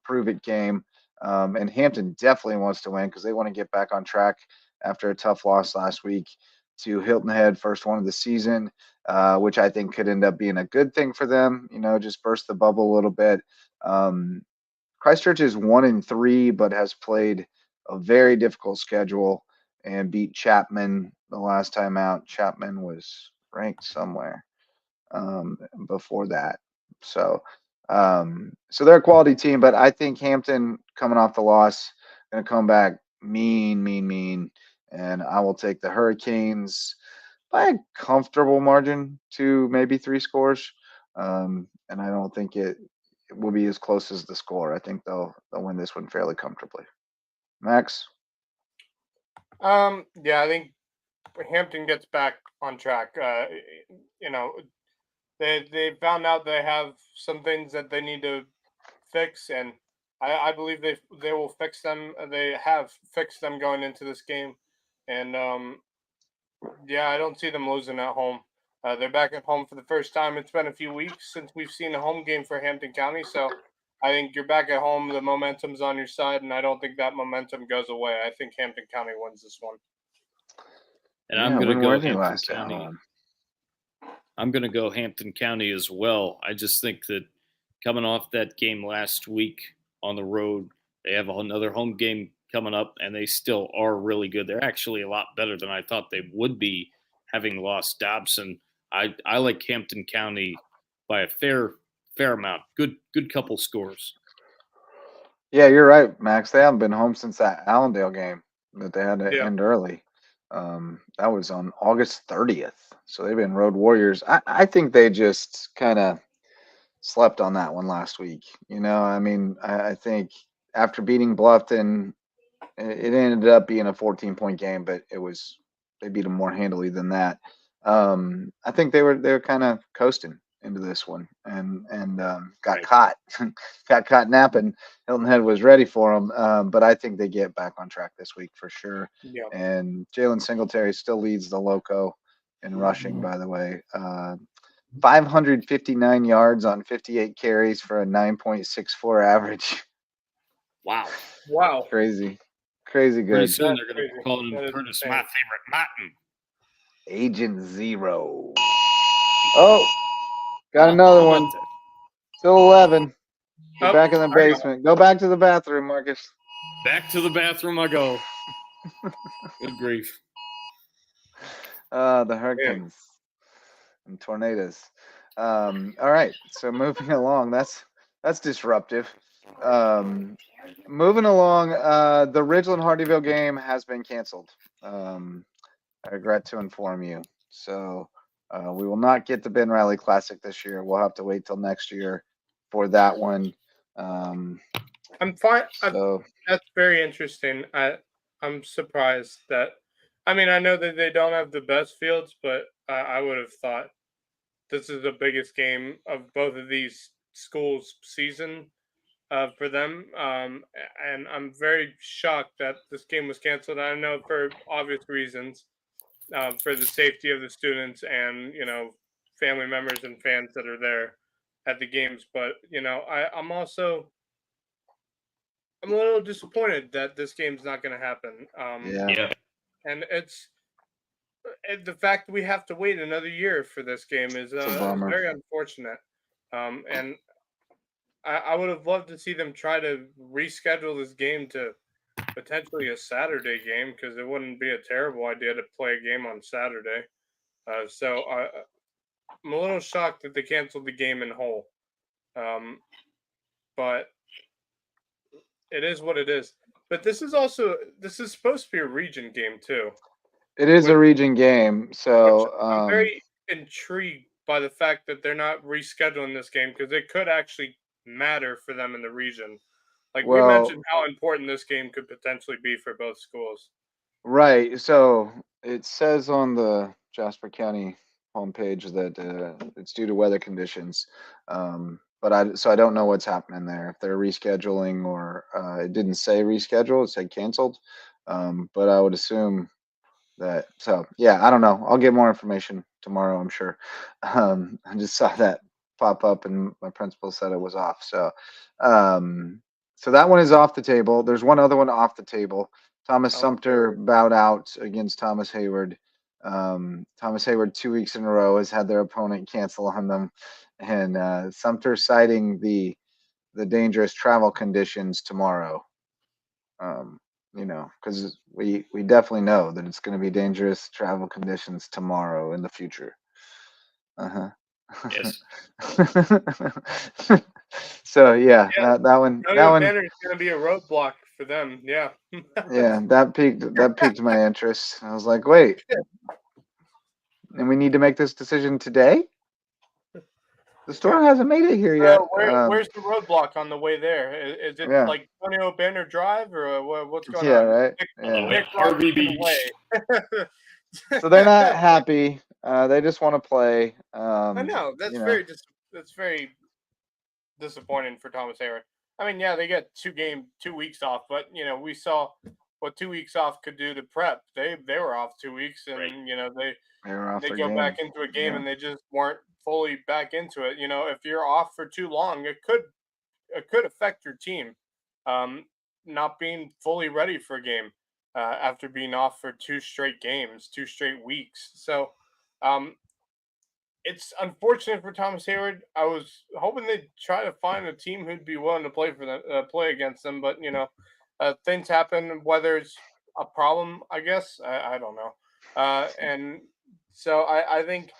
prove it game. And Hampton definitely wants to win because they want to get back on track after a tough loss last week to Hilton Head, first one of the season, which I think could end up being a good thing for them. Just burst the bubble a little bit. Christchurch is 1-3, but has played a very difficult schedule and beat Chapman the last time out. Chapman was ranked somewhere before that. So they're a quality team, but I think Hampton coming off the loss gonna come back mean, and I will take the Hurricanes by a comfortable margin to maybe 3 scores. And I don't think it will be as close as the score. I think they'll win this one fairly comfortably. Max? Yeah, I think Hampton gets back on track. They found out they have some things that they need to fix, and I believe they will fix them. They have fixed them going into this game, and yeah, I don't see them losing at home. They're back at home for the first time. It's been a few weeks since we've seen a home game for Hampton County, so I think you're back at home. The momentum's on your side, and I don't think that momentum goes away. I think Hampton County wins this one. And I'm going to go Hampton last County. at home? I'm going to go Hampton County as well. I just think that coming off that game last week on the road, they have another home game coming up, and they still are really good. They're actually a lot better than I thought they would be, having lost Dobson. I like Hampton County by a fair amount. Good couple scores. Yeah, you're right, Max. They haven't been home since that Allendale game that they had to Yeah. end early. That was on August 30th. So they've been road warriors. I think they just kind of slept on that one last week. I mean, I think after beating Bluffton, it ended up being a 14-point game, but they beat them more handily than that. I think they were kind of coasting into this one and got Right. caught, got caught napping. Hilton Head was ready for them, but I think they get back on track this week for sure. Yeah. And Jalen Singletary still leads the Lowco in rushing, by the way. 559 yards on 58 carries for a 9.64 average. Wow. Crazy Pretty good. soon they're going to Crazy. be calling him That is Curtis, insane. my favorite Martin. Agent Zero. Oh, got How another about one. that? Still 11. Get Oh, back in the I know. basement. Go back to the bathroom, Marcus. Back to the bathroom I go. Good grief. The hurricanes and tornadoes. All right. So moving along, that's disruptive. Moving along, the Ridgeland Hardyville game has been canceled. I regret to inform you. So we will not get the Ben Riley Classic this year. We'll have to wait till next year for that one. I'm fine. So That's very interesting. I'm surprised that. I mean, I know that they don't have the best fields, but I would have thought this is the biggest game of both of these schools' season for them. And I'm very shocked that this game was canceled. I know for obvious reasons, for the safety of the students and family members and fans that are there at the games. But I'm a little disappointed that this game's not going to happen. yeah. And it's the fact that we have to wait another year for this game is It's a bummer. very unfortunate. And I would have loved to see them try to reschedule this game to potentially a Saturday game because it wouldn't be a terrible idea to play a game on Saturday. So I'm a little shocked that they canceled the game in whole. But it is what it is. But this is supposed to be a region game too. It is a Which- region game. So I'm very intrigued by the fact that they're not rescheduling this game because it could actually matter for them in the region. Like we well, mentioned how important this game could potentially be for both schools. right. So it says on the Jasper County homepage that it's due to weather conditions. But I don't know what's happening there. If they're rescheduling or it didn't say reschedule, it said canceled. But I would assume that. So yeah, I don't know. I'll get more information tomorrow, I'm sure. I just saw that pop up and my principal said it was off. So so that one is off the table. There's one other one off the table. Thomas Sumter bowed out against Thomas Hayward. Thomas Hayward 2 weeks in a row has had their opponent cancel on them, and Sumter citing the dangerous travel conditions tomorrow. Because we definitely know that it's going to be dangerous travel conditions tomorrow in the future. Yes. So yeah, Yeah. that one Banner is going to be a roadblock for them. Yeah. yeah, that piqued my interest. I was like, wait, and we need to make this decision today? The store hasn't made it here yet. Where's the roadblock on the way there? Is it Yeah. like Antonio Banner Drive or what's going Yeah, on? right. On the Yeah. way Nick to Harvey Robertson Beach. Way. So they're not happy. They just want to play. I know that's you know. very disappointing for Thomas Hayward. I mean, yeah, they get 2 weeks off, but we saw what 2 weeks off could do to prep. They were off 2 weeks, and Right. they go back into a game and they just weren't fully back into it. If you're off for too long, it could could affect your team not being fully ready for a game after being off for 2 straight games, 2 straight weeks. So it's unfortunate for Thomas Hayward. I was hoping they'd try to find a team who'd be willing to play for them, play against them. But things happen. Whether it's a problem, I guess I don't know. And so I think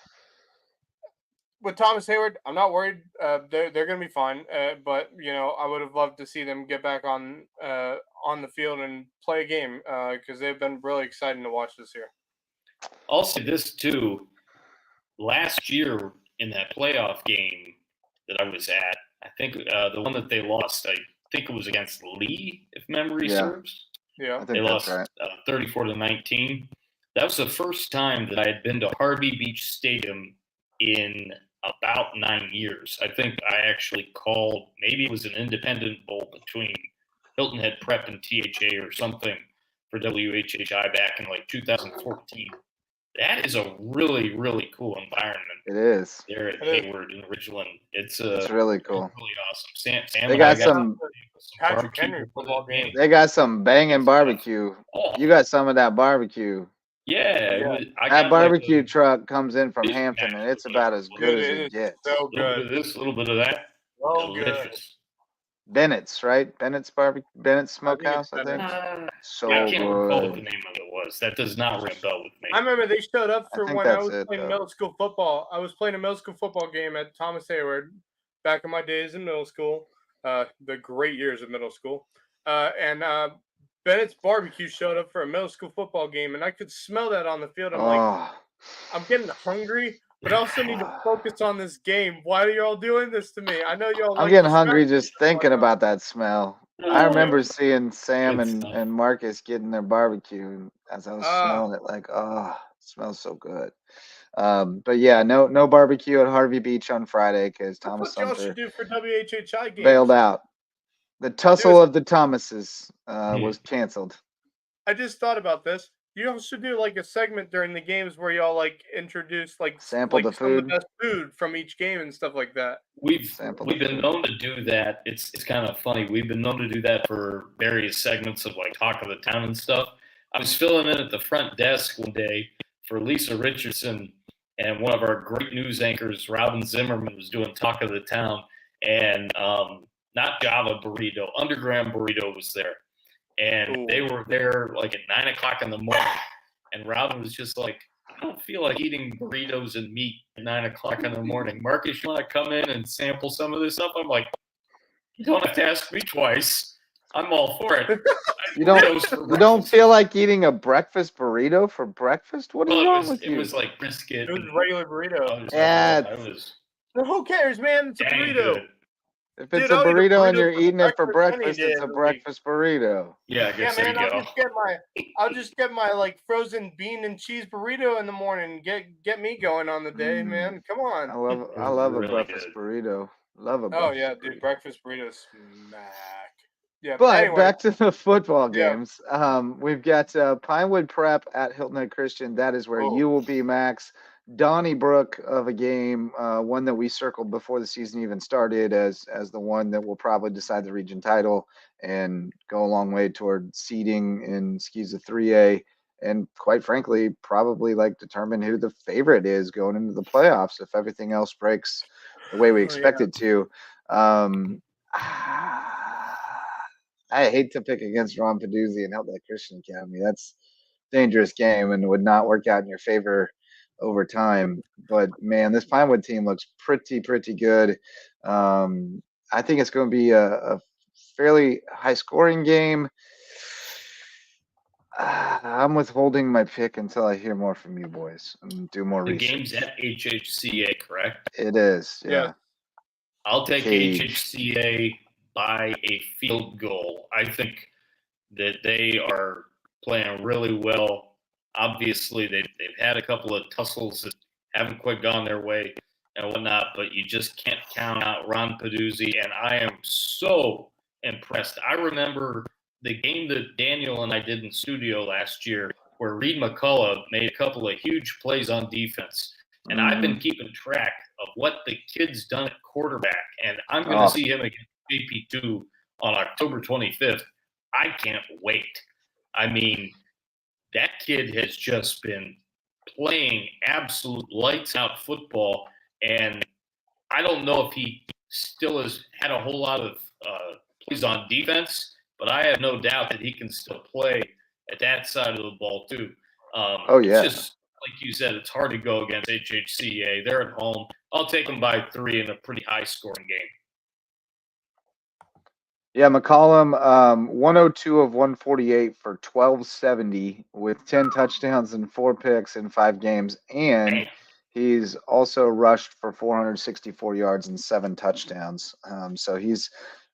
with Thomas Hayward, I'm not worried. They're going to be fine. But I would have loved to see them get back on the field and play a game because they've been really exciting to watch this year. I'll say this too. Last year in that playoff game that I was at, I think the one that they lost, I think it was against Lee, if memory serves. Yeah, they lost 34-19. That was the first time that I had been to Harvey Beach Stadium in about 9 years. I think I actually called, maybe it was an independent bowl between Hilton Head Prep and THA or something for WHHI back in like 2014. That is a really, really cool environment. It is. There at Hayward in Ridgeland. It's really cool. It's really awesome. Sam they got some Patrick Henry football game. They got some banging barbecue. Oh. You got some of that barbecue. Yeah. That barbecue truck comes in from Hampton, and it's about as good as it gets. So good. A little bit of this, a little bit of that. Oh, delicious. Good. Bennett's, right? Bennett's Smokehouse, I think. So I can't recall what the good. name of it was. That does not ring a bell with me. I remember they showed up for think when I that's was it, playing though. middle school football. I was playing a middle school football game at Thomas Hayward back in my days in middle school, the great years of middle school. And Bennett's Barbecue showed up for a middle school football game, and I could smell that on the field. I'm like, I'm getting hungry, but I also need to focus on this game. Why are you all doing this to me? I know you all. I'm like getting the hungry strategy just thinking about that smell. I remember seeing Sam Good and, stuff. and Marcus getting their barbecue, and as I was smelling it, like, it smells so good. But yeah, no barbecue at Harvey Beach on Friday because That's Thomas what y'all Sumter should do for WHHI games. bailed out. The tussle of the Thomases was canceled. I just thought about this. You all should do like a segment during the games where y'all like introduce like Sample the some of food. the best food from each game and stuff like that. We've Sample been known to do that. It's kind of funny. We've been known to do that for various segments of like Talk of the Town and stuff. I was filling in at the front desk one day for Lisa Richardson, and one of our great news anchors, Robin Zimmerman, was doing Talk of the Town, and not Java Burrito, Underground Burrito was there. And they were there like at 9 o'clock in the morning. And Robin was just like, I don't feel like eating burritos and meat at 9 o'clock in the morning. Marcus, you want to come in and sample some of this stuff? I'm like, you don't have to ask me twice. I'm all for it. You don't feel like eating a breakfast burrito for breakfast? What is wrong with you? It was like brisket. It was a regular burrito. Yeah. Who cares, man? It's a burrito. Good. If it's Dude, a I'll eat a burrito and burrito you're for eating it for breakfast any breakfast, day it's a of the breakfast burrito. Yeah, I guess man, there you go. I'll just get my like frozen bean and cheese burrito in the morning. Get me going on the day, man. Come on. I love a Really breakfast good. burrito. Love a Oh breakfast yeah, burrito. dude, breakfast burritos smack. Yeah, But anyway, back to the football Yeah. games. We've got Pinewood Prep at Hilton Head Christian. That is where you will be, Max. Donnybrook of a game, one that we circled before the season even started as the one that will probably decide the region title and go a long way toward seeding in SCISA 3A, and quite frankly, probably like determine who the favorite is going into the playoffs if everything else breaks the way we expect it to. I hate to pick against Ron Peduzzi and Hilton Head Christian Academy. That's a dangerous game and would not work out in your favor over time. But man, this Pinewood team looks pretty good. I think it's going to be a fairly high scoring game. I'm withholding my pick until I hear more from you boys and do more research. The game's at HHCA, correct? It is, yeah. Yeah. I'll take Cage. HHCA by a field goal. I think that they are playing really well. Obviously, they've had a couple of tussles that haven't quite gone their way and whatnot, but you just can't count out Ron Peduzzi, and I am so impressed. I remember the game that Daniel and I did in studio last year where Reed McCullough made a couple of huge plays on defense, and I've been keeping track of what the kid's done at quarterback, and I'm going to see him against JP2 on October 25th. I can't wait. I mean, that kid has just been playing absolute lights out football, and I don't know if he still has had a whole lot of plays on defense, but I have no doubt that he can still play at that side of the ball too. Yeah. It's just like you said, it's hard to go against HHCA. They're at home. I'll take them by 3 in a pretty high scoring game. Yeah, McCollum, 102 of 148 for 1270 with 10 touchdowns and 4 picks in 5 games. And he's also rushed for 464 yards and 7 touchdowns. So he's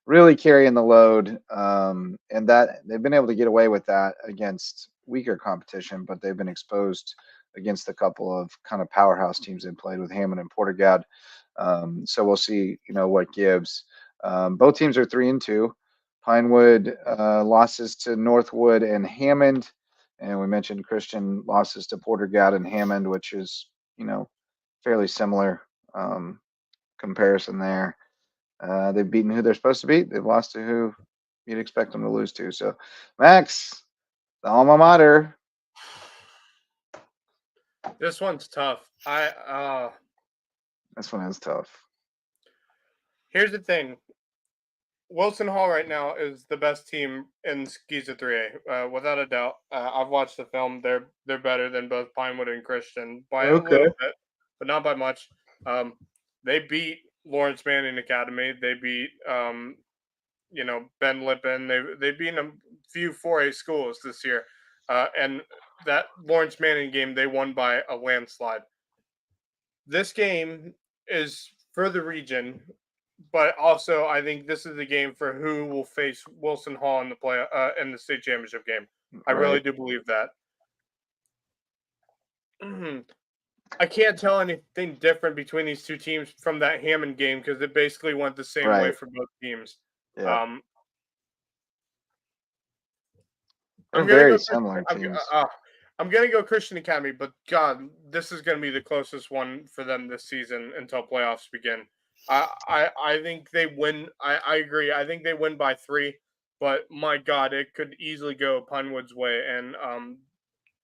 really carrying the load. And that they've been able to get away with that against weaker competition, but they've been exposed against a couple of kind of powerhouse teams they played with Hammond and Portergad. So we'll see, what gives. Both teams are 3-2. Pinewood losses to Northwood and Hammond, and we mentioned Christian losses to Portergad and Hammond, which is fairly similar comparison there. They've beaten who they're supposed to beat. They've lost to who you'd expect them to lose to. So, Max, the alma mater. This one's tough. This one is tough. Here's the thing. Wilson Hall right now is the best team in Giza 3A, without a doubt. I've watched the film. They're better than both Pinewood and Christian by a little bit, but not by much. They beat Lawrence Manning Academy. They beat Ben Lippen. They've beaten a few 4A schools this year, and that Lawrence Manning game they won by a landslide. This game is for the region. But also, I think this is the game for who will face Wilson Hall in the in the state championship game. I really do believe that. I can't tell anything different between these two teams from that Hammond game because it basically went the same way for both teams. Yeah. I'm very similar teams. I'm gonna go Christian Academy, but God, this is gonna be the closest one for them this season until playoffs begin. I think they win. I agree. I think they win by 3, but my God, it could easily go Pinewood's way. And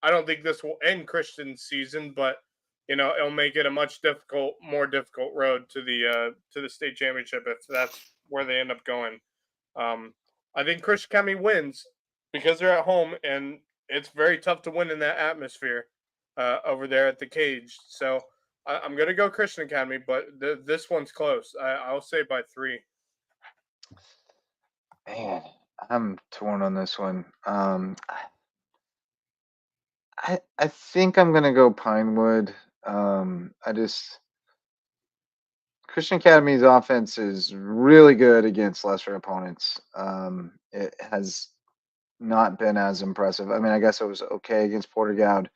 I don't think this will end Christian's season, but it'll make it a much more difficult road to the state championship if that's where they end up going. I think Christian Academy wins because they're at home, and it's very tough to win in that atmosphere over there at the cage. So. I'm going to go Christian Academy, but this one's close. I'll say by 3. Man, I'm torn on this one. I think I'm going to go Pinewood. Christian Academy's offense is really good against lesser opponents. It has not been as impressive. I mean, I guess it was okay against Portergad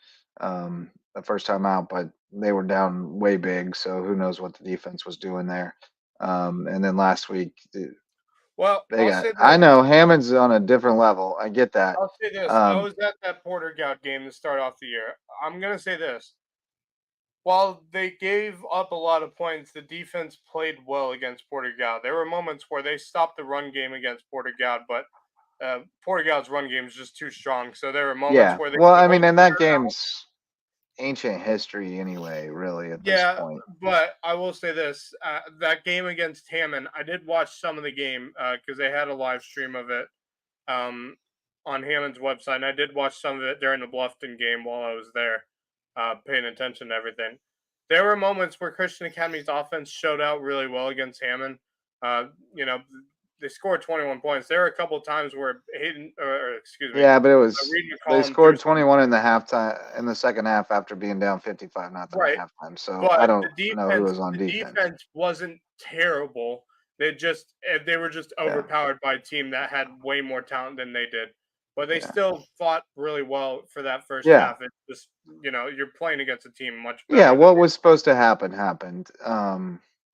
the first time out, but they were down way big, so who knows what the defense was doing there. And then last week, I know Hammond's on a different level. I get that. I'll say this. I was at that Portergad game to start off the year. I'm going to say this. While they gave up a lot of points, the defense played well against Portergad. There were moments where they stopped the run game against Portergad, but Portergad's run game is just too strong. So there were moments where they. Well, I mean, and that game's ancient history anyway, really, at this point. But I will say this. That game against Hammond, I did watch some of the game because they had a live stream of it on Hammond's website, and I did watch some of it during the Bluffton game while I was there, paying attention to everything. There were moments where Christian Academy's offense showed out really well against Hammond. They scored 21 points. There were a couple of times where Yeah, but it was they scored 21 in the second half after being down 55 nothing at halftime. So but I don't know who was on defense. The defense wasn't terrible. They were just overpowered by a team that had way more talent than they did. But they still fought really well for that first half. It's just you're playing against a team much better. Yeah, what was supposed to happen happened.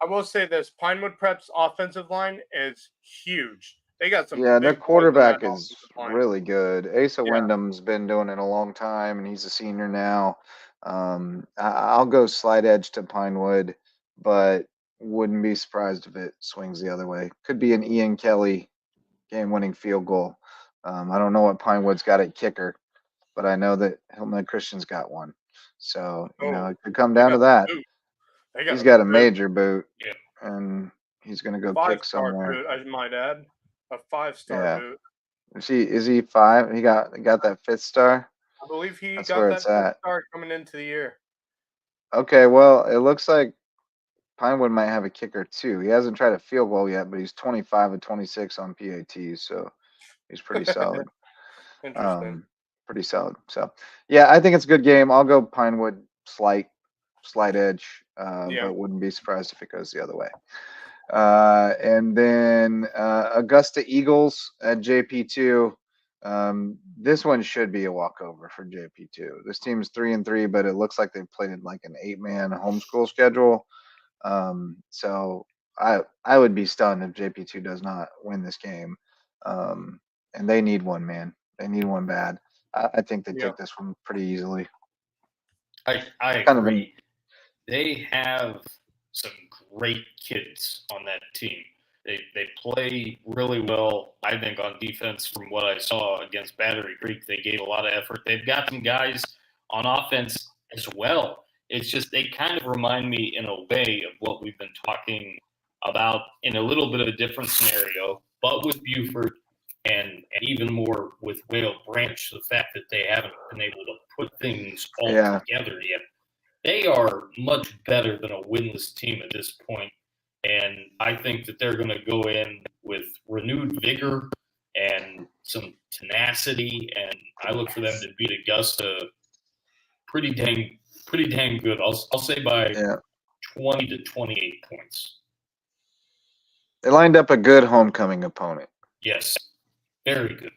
I will say this: Pinewood Prep's offensive line is huge. They got some. Yeah, their quarterback is really good. Asa Wyndham's been doing it a long time, and he's a senior now. I'll go slight edge to Pinewood, but wouldn't be surprised if it swings the other way. Could be an Ian Kelly game-winning field goal. I don't know what Pinewood's got at kicker, but I know that Hilton Head Christian's got one. So, it could come down to that. He's got a major boot, Yeah. and he's going to go kick 5-star somewhere. boot, I might add. A 5-star Yeah. boot. Is he 5? He got that 5th star? I believe he That's got where that it's at. 5th star coming into the year. Okay, well, it looks like Pinewood might have a kicker too. He hasn't tried a field goal yet, but he's 25 of 26 on PATs, so he's pretty solid. Interesting. Pretty solid. So, yeah, I think it's a good game. I'll go Pinewood slight edge, but wouldn't be surprised if it goes the other way. And then Augusta Eagles at JP2. This one should be a walkover for JP2. This team's 3-3, but it looks like they've played in like an 8-man homeschool schedule. So I would be stunned if JP2 does not win this game. And they need one, man. They need one bad. I think they take this one pretty easily. I Kind of agree. They have some great kids on that team. They play really well, I think, on defense. From what I saw against Battery Creek, they gave a lot of effort. They've got some guys on offense as well. It's just they kind of remind me in a way of what we've been talking about in a little bit of a different scenario, but with Buford and even more with Whale Branch, the fact that they haven't been able to put things all together yet. They are much better than a winless team at this point, and I think that they're going to go in with renewed vigor and some tenacity, and I look for them to beat Augusta pretty dang good. I'll say by 20 to 28 points. They lined up a good homecoming opponent. Yes, very good.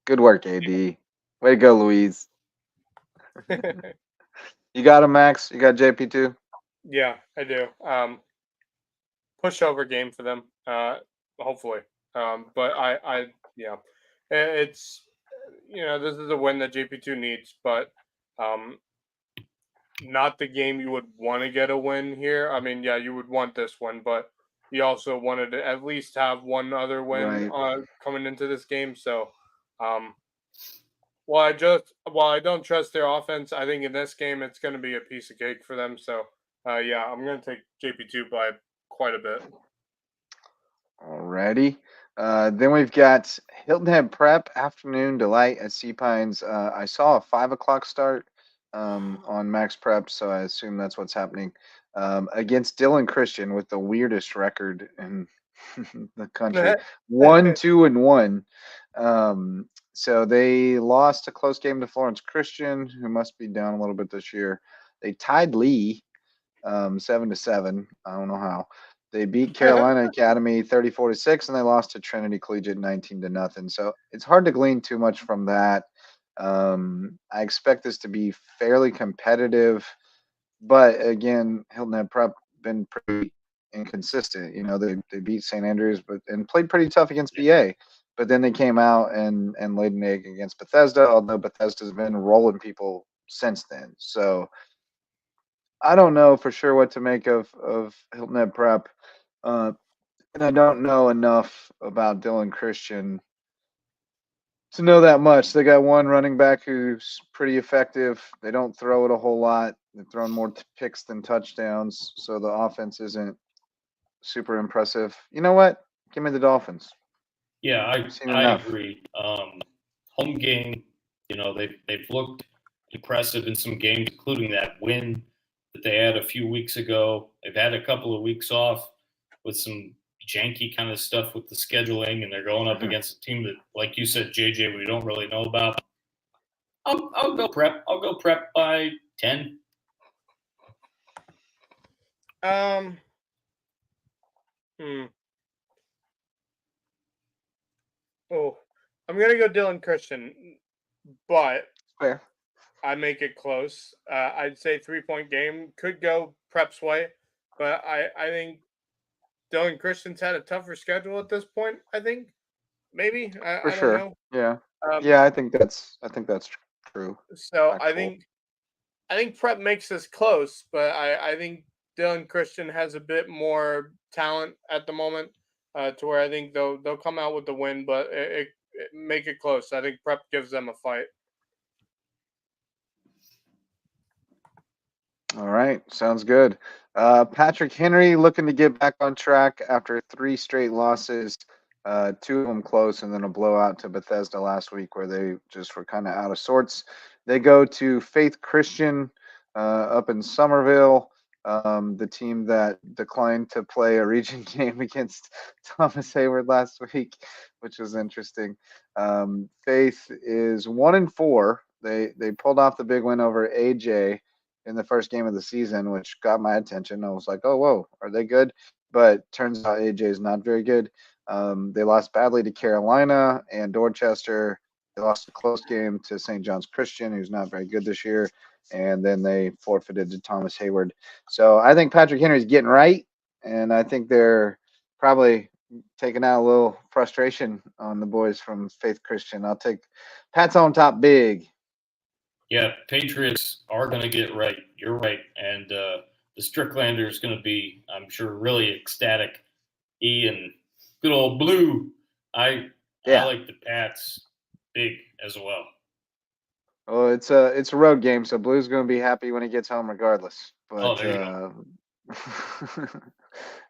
Good work, AD. Way to go, Louise. You got him, Max? You got JP2? Yeah, I do. Pushover game for them, hopefully. But it's, this is a win that JP2 needs, but not the game you would want to get a win here. I mean, yeah, you would want this one, but you also wanted to at least have one other win coming into this game. So, while I don't trust their offense, I think in this game it's going to be a piece of cake for them. So, I'm going to take JP2 by quite a bit. Alrighty. Then we've got Hilton Head Prep Afternoon Delight at Sea Pines. I saw a 5 o'clock start on Max Prep, so I assume that's what's happening. Against Dylan Christian with the weirdest record in the country. 1-2-1. So they lost a close game to Florence Christian, who must be down a little bit this year. They tied Lee 7-7. I don't know how. They beat Carolina Academy 34-6, and they lost to Trinity Collegiate 19-0. So it's hard to glean too much from that. I expect this to be fairly competitive, but again, Hilton Head Prep been pretty inconsistent. They beat St. Andrews, and played pretty tough against BA. But then they came out and laid an egg against Bethesda, although Bethesda's been rolling people since then. So I don't know for sure what to make of Hilton Head Prep. And I don't know enough about Dylan Christian to know that much. They got one running back who's pretty effective. They don't throw it a whole lot. They've thrown more picks than touchdowns, so the offense isn't super impressive. You know what? Give me the Dolphins. Yeah, I agree. Home game, they've looked impressive in some games, including that win that they had a few weeks ago. They've had a couple of weeks off with some janky kind of stuff with the scheduling, and they're going up against a team that, like you said, JJ, we don't really know about. I'll go Prep. I'll go Prep by 10. Oh, I'm gonna go Dylan Christian, but fair. I make it close. I'd say 3-point game could go Prep's way, but I think Dylan Christian's had a tougher schedule at this point. I think maybe I don't know. Yeah, yeah. I think that's true. So I think Prep makes this close, but I think Dylan Christian has a bit more talent at the moment, to where I think they'll come out with the win, but it make it close. I think Prep gives them a fight. All right, sounds good. Patrick Henry looking to get back on track after 3 straight losses, 2 of them close, and then a blowout to Bethesda last week where they just were kind of out of sorts. They go to Faith Christian up in Somerville, the team that declined to play a region game against Thomas Hayward last week, which was interesting. Faith is 1-4. They pulled off the big win over AJ in the first game of the season, which got my attention. I was like, oh, whoa, are they good? But turns out AJ is not very good. They lost badly to Carolina and Dorchester. They lost a close game to St. John's Christian, who's not very good this year. And then they forfeited to Thomas Hayward. So I think Patrick Henry's getting right. And I think they're probably taking out a little frustration on the boys from Faith Christian. I'll take Pat's on top big. Yeah, Patriots are going to get right. You're right. And the Stricklander is going to be, I'm sure, really ecstatic. And good old Blue. I like the Pats big as well. Well, it's a road game, so Blue's going to be happy when he gets home regardless. But there you go.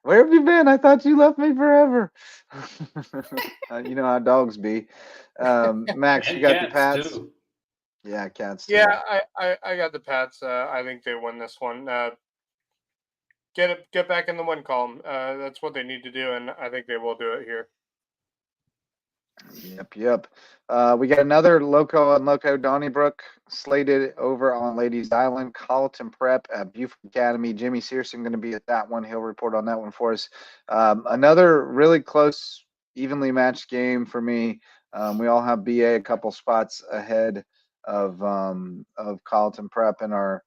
Where have you been? I thought you left me forever. You know how dogs be. Max, you got the Pats? Too. Yeah, Cats too. Yeah, I got the Pats. I think they win this one. Get back in the win column. That's what they need to do, and I think they will do it here. Yep. We got another Lowco and Lowco Donnybrook slated over on Ladies Island. Colleton Prep at Buford Academy. Jimmy Searson going to be at that one. He'll report on that one for us. Another really close, evenly matched game for me. We all have BA a couple spots ahead of Colleton Prep in our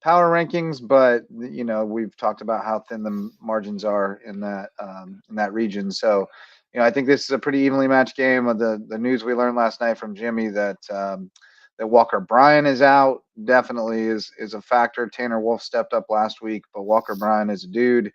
power rankings, but you know, we've talked about how thin the margins are in that region. So, you know, I think this is a pretty evenly matched game. The news we learned last night from Jimmy that that Walker Bryan is out definitely is a factor. Tanner Wolf stepped up last week, but Walker Bryan is a dude.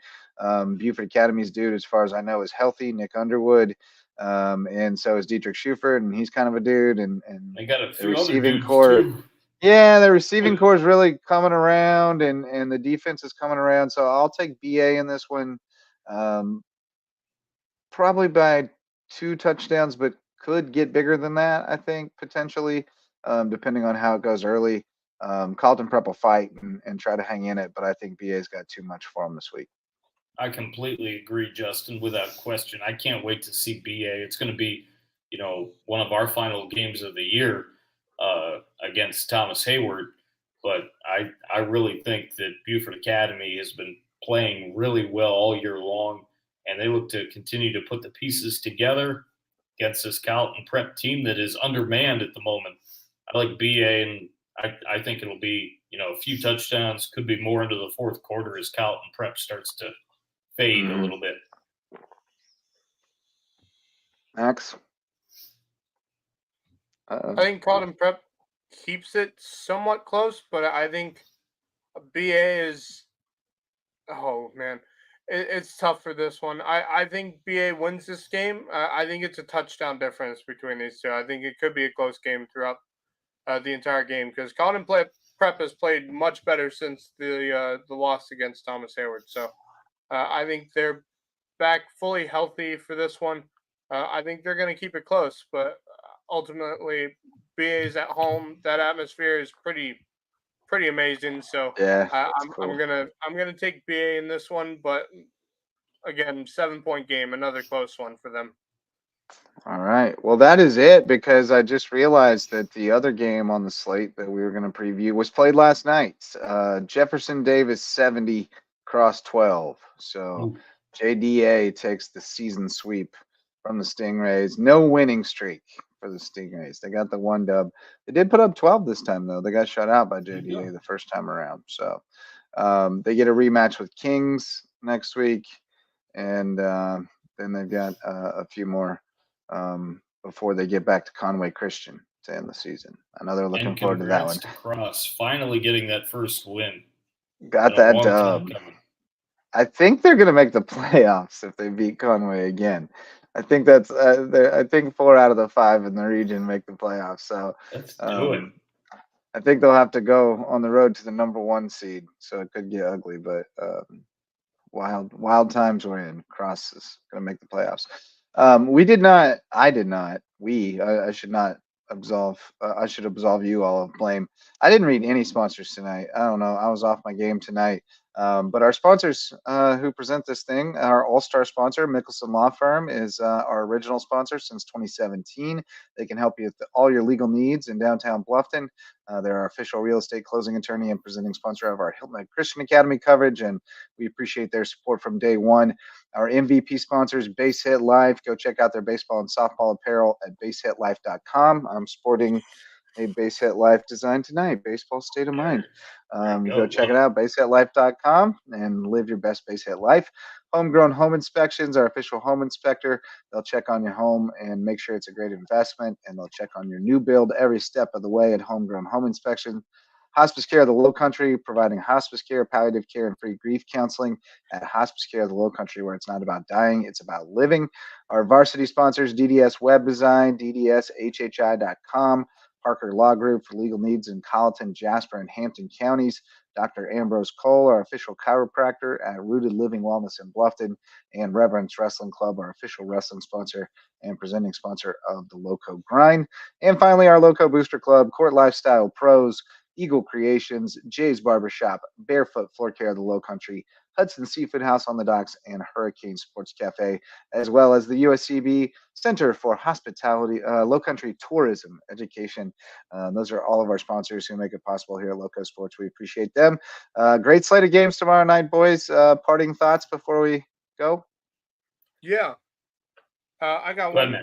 Buford Academy's dude, as far as I know, is healthy. Nick Underwood. And so is Dietrich Schufert, and he's kind of a dude. And they got a few the other receiving dudes core, too. yeah, the receiving core is really coming around, and the defense is coming around. So I'll take BA in this one, probably by 2 touchdowns, but could get bigger than that. I think potentially, depending on how it goes early. Colleton Prep will fight and try to hang in it, but I think BA's got too much for him this week. I completely agree, Justin, without question. I can't wait to see BA. It's going to be, you know, one of our final games of the year against Thomas Hayward. But I really think that Buford Academy has been playing really well all year long, and they look to continue to put the pieces together against this Colleton Prep team that is undermanned at the moment. I like BA, and I think it'll be, you know, a few touchdowns, could be more into the fourth quarter as Colleton Prep starts to fade a little bit. Max? I think Colleton Prep keeps it somewhat close, but I think BA is. Oh man, it's tough for this one. I think BA wins this game. I think it's a touchdown difference between these two. I think it could be a close game throughout the entire game because Colleton Prep has played much better since the loss against Thomas Hayward. So I think they're back fully healthy for this one. I think they're going to keep it close, but ultimately, BA's at home. That atmosphere is pretty amazing. So Yeah, I'm gonna take BA in this one, but again, 7-point game, another close one for them. All right. Well, that is it because I just realized that the other game on the slate that we were going to preview was played last night. Jefferson Davis 70, Cross 12. So JDA takes the season sweep from the Stingrays. No winning streak for the Stingrays. They got the 1 dub. They did put up 12 this time, though. They got shut out by JDA the first time around. So they get a rematch with Kings next week. And then they've got a few more before they get back to Conway Christian to end the season. I know they're looking forward to that one. To Cross finally getting that first win. Got that dub. I think they're gonna make the playoffs if they beat Conway again. I think that's I think 4 out of the 5 in the region make the playoffs. So Let's do it. I think they'll have to go on the road to the number 1 seed. So it could get ugly, but wild times we're in. Cross is gonna make the playoffs. We did not. I did not. I should not absolve. I should absolve you all of blame. I didn't read any sponsors tonight. I don't know. I was off my game tonight. But our sponsors who present this thing, our all-star sponsor, Mickelson Law Firm, is our original sponsor since 2017. They can help you with all your legal needs in downtown Bluffton. They're our official real estate closing attorney and presenting sponsor of our Hilton Head Christian Academy coverage, and we appreciate their support from day one. Our MVP sponsors, Base Hit Life. Go check out their baseball and softball apparel at basehitlife.com. I'm sporting a Base Hit Life design tonight. Baseball state of mind. Go check it out, basehitlife.com, and live your best base hit life. Homegrown Home Inspections, our official home inspector. They'll check on your home and make sure it's a great investment, and they'll check on your new build every step of the way at Homegrown Home Inspection. Hospice Care of the Low Country, providing hospice care, palliative care, and free grief counseling at Hospice Care of the Low Country, where it's not about dying, it's about living. Our varsity sponsors, DDS Web Design, DDSHHI.com, Parker Law Group for legal needs in Colleton, Jasper, and Hampton counties. Dr. Ambrose Cole, our official chiropractor at Rooted Living Wellness in Bluffton, and Reverence Wrestling Club, our official wrestling sponsor and presenting sponsor of the Lowco Grind. And finally, our Lowco Booster Club, Court Lifestyle Pros, Eagle Creations, Jay's Barbershop, Barefoot Floor Care of the Low Country, Hudson Seafood House on the Docks, and Hurricane Sports Cafe, as well as the USCB Center for Hospitality, Low Country Tourism Education. Those are all of our sponsors who make it possible here at Lowco Sports. We appreciate them. Great slate of games tomorrow night, boys. Parting thoughts before we go? Yeah. I got one.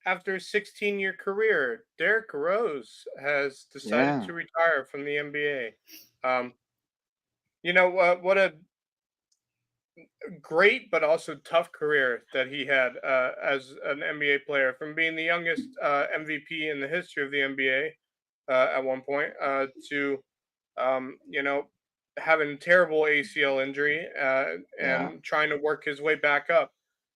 After a 16-year career, Derrick Rose has decided to retire from the NBA. You know, what a great but also tough career that he had as an NBA player, from being the youngest MVP in the history of the NBA at one point to, you know, having a terrible ACL injury and trying to work his way back up.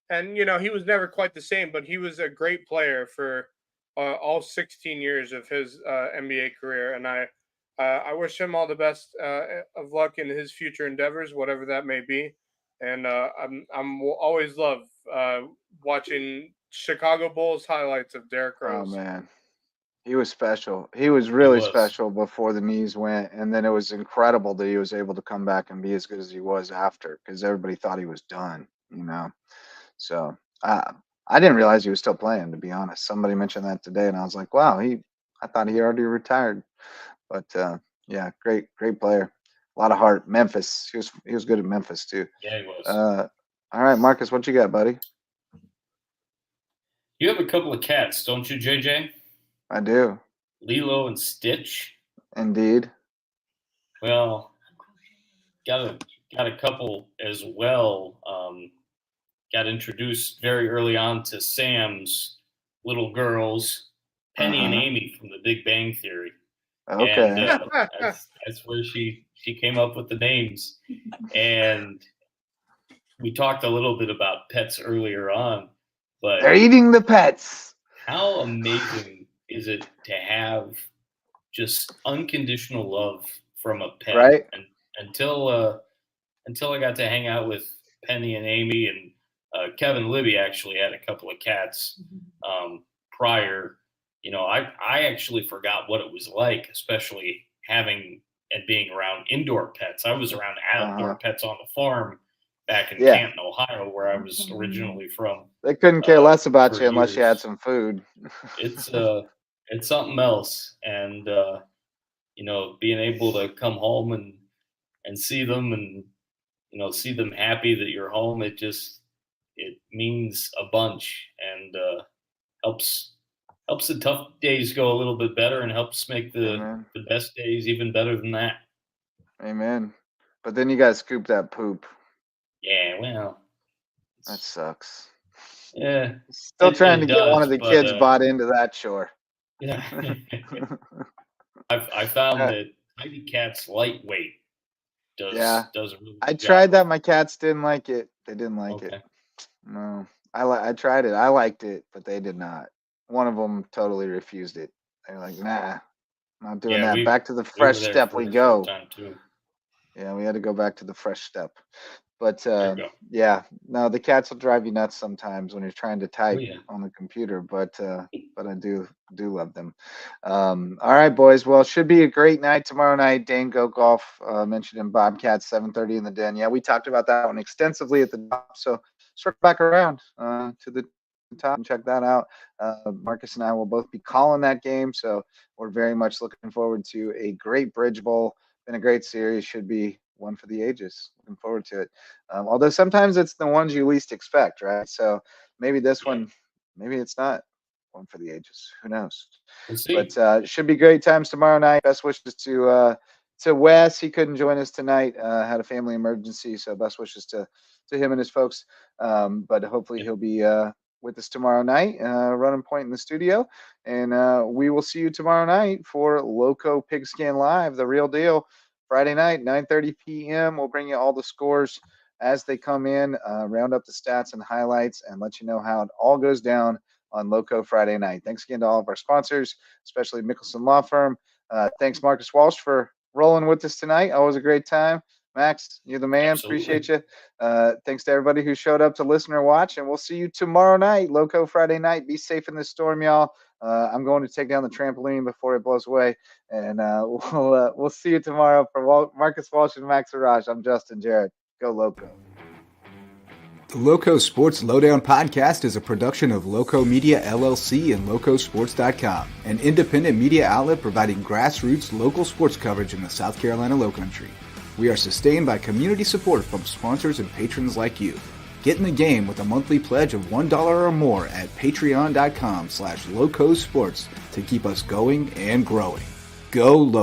And, you know, he was never quite the same, but he was a great player for all 16 years of his NBA career. And I wish him all the best of luck in his future endeavors, whatever that may be. And I'm will always love watching Chicago Bulls highlights of Derrick Rose. Oh, man. He was special. He was really special before the knees went, and then it was incredible that he was able to come back and be as good as he was after, because everybody thought he was done, you know. So I didn't realize he was still playing, to be honest. Somebody mentioned that today, and I was like, wow, I thought he already retired. But yeah, great player. A lot of heart. Memphis. He was good at Memphis too. Yeah, he was. All right, Marcus, what you got, buddy? You have a couple of cats, don't you, JJ? I do. Lilo and Stitch. Indeed. Well, got a couple as well. Got introduced very early on to Sam's little girls, Penny and Amy from The Big Bang Theory. Okay. And that's where she came up with the names. And we talked a little bit about pets earlier on, but they're eating the pets. How amazing is it to have just unconditional love from a pet? Right. And until I got to hang out with Penny and Amy, and Kevin Libby actually had a couple of cats prior. You know, I actually forgot what it was like, especially having and being around indoor pets. I was around outdoor pets on the farm back in Canton, Ohio, where I was originally from. They couldn't care less about you unless you had some food. It's something else. And you know, being able to come home and see them, and you know, see them happy that you're home, it means a bunch, and helps the tough days go a little bit better, and helps make the best days even better than that. Amen. But then you got to scoop that poop. Yeah, well, that sucks. Yeah. Still trying to get one of the kids bought into that chore. Yeah. I found that tiny cats lightweight. does a really I good tried job. that. My cats didn't like it. They didn't like it. No, I tried it. I liked it, but they did not. One of them totally refused it. They're like, nah, not doing that. Back to the we were fresh there step for we a go. short time too. Yeah, we had to go back to the fresh step. But There you go. yeah, no, the cats will drive you nuts sometimes when you're trying to type yeah. on the computer. But I do love them. All right, boys. Well, it should be a great night tomorrow night. Dane Go Golf mentioned in Bobcats 7:30 in the Den. Yeah, we talked about that one extensively at the top. So circle back around to the top and check that out. Marcus and I will both be calling that game, so we're very much looking forward to a great Bridge Bowl. Been a great series. Should be one for the ages. Looking forward to it. Although sometimes it's the ones you least expect, right? So maybe this one, maybe it's not one for the ages. Who knows? We'll see. But should be great times tomorrow night. Best wishes to Wes. He couldn't join us tonight. Had a family emergency, so best wishes to him and his folks. But hopefully he'll be with us tomorrow night, running point in the studio. And we will see you tomorrow night for Lowco Pigskin Live, the real deal. Friday night, 9:30 p.m. We'll bring you all the scores as they come in, round up the stats and highlights, and let you know how it all goes down on Lowco Friday night. Thanks again to all of our sponsors, especially Mickelson Law Firm. Thanks, Marcus Walsh, for rolling with us tonight. Always a great time. Max, you're the man. Absolutely. Appreciate you. Thanks to everybody who showed up to listen or watch, and we'll see you tomorrow night, Lowco Friday night. Be safe in this storm, y'all. I'm going to take down the trampoline before it blows away, and we'll see you tomorrow. For Marcus Walsh and Max Arraj, I'm Justin Jarrett. Go Lowco. The Lowco Sports Lowdown Podcast is a production of Lowco Media LLC and LowcoSports.com, an independent media outlet providing grassroots local sports coverage in the South Carolina Lowcountry. We are sustained by community support from sponsors and patrons like you. Get in the game with a monthly pledge of $1 or more at patreon.com/LowcoSports to keep us going and growing. Go Lowco.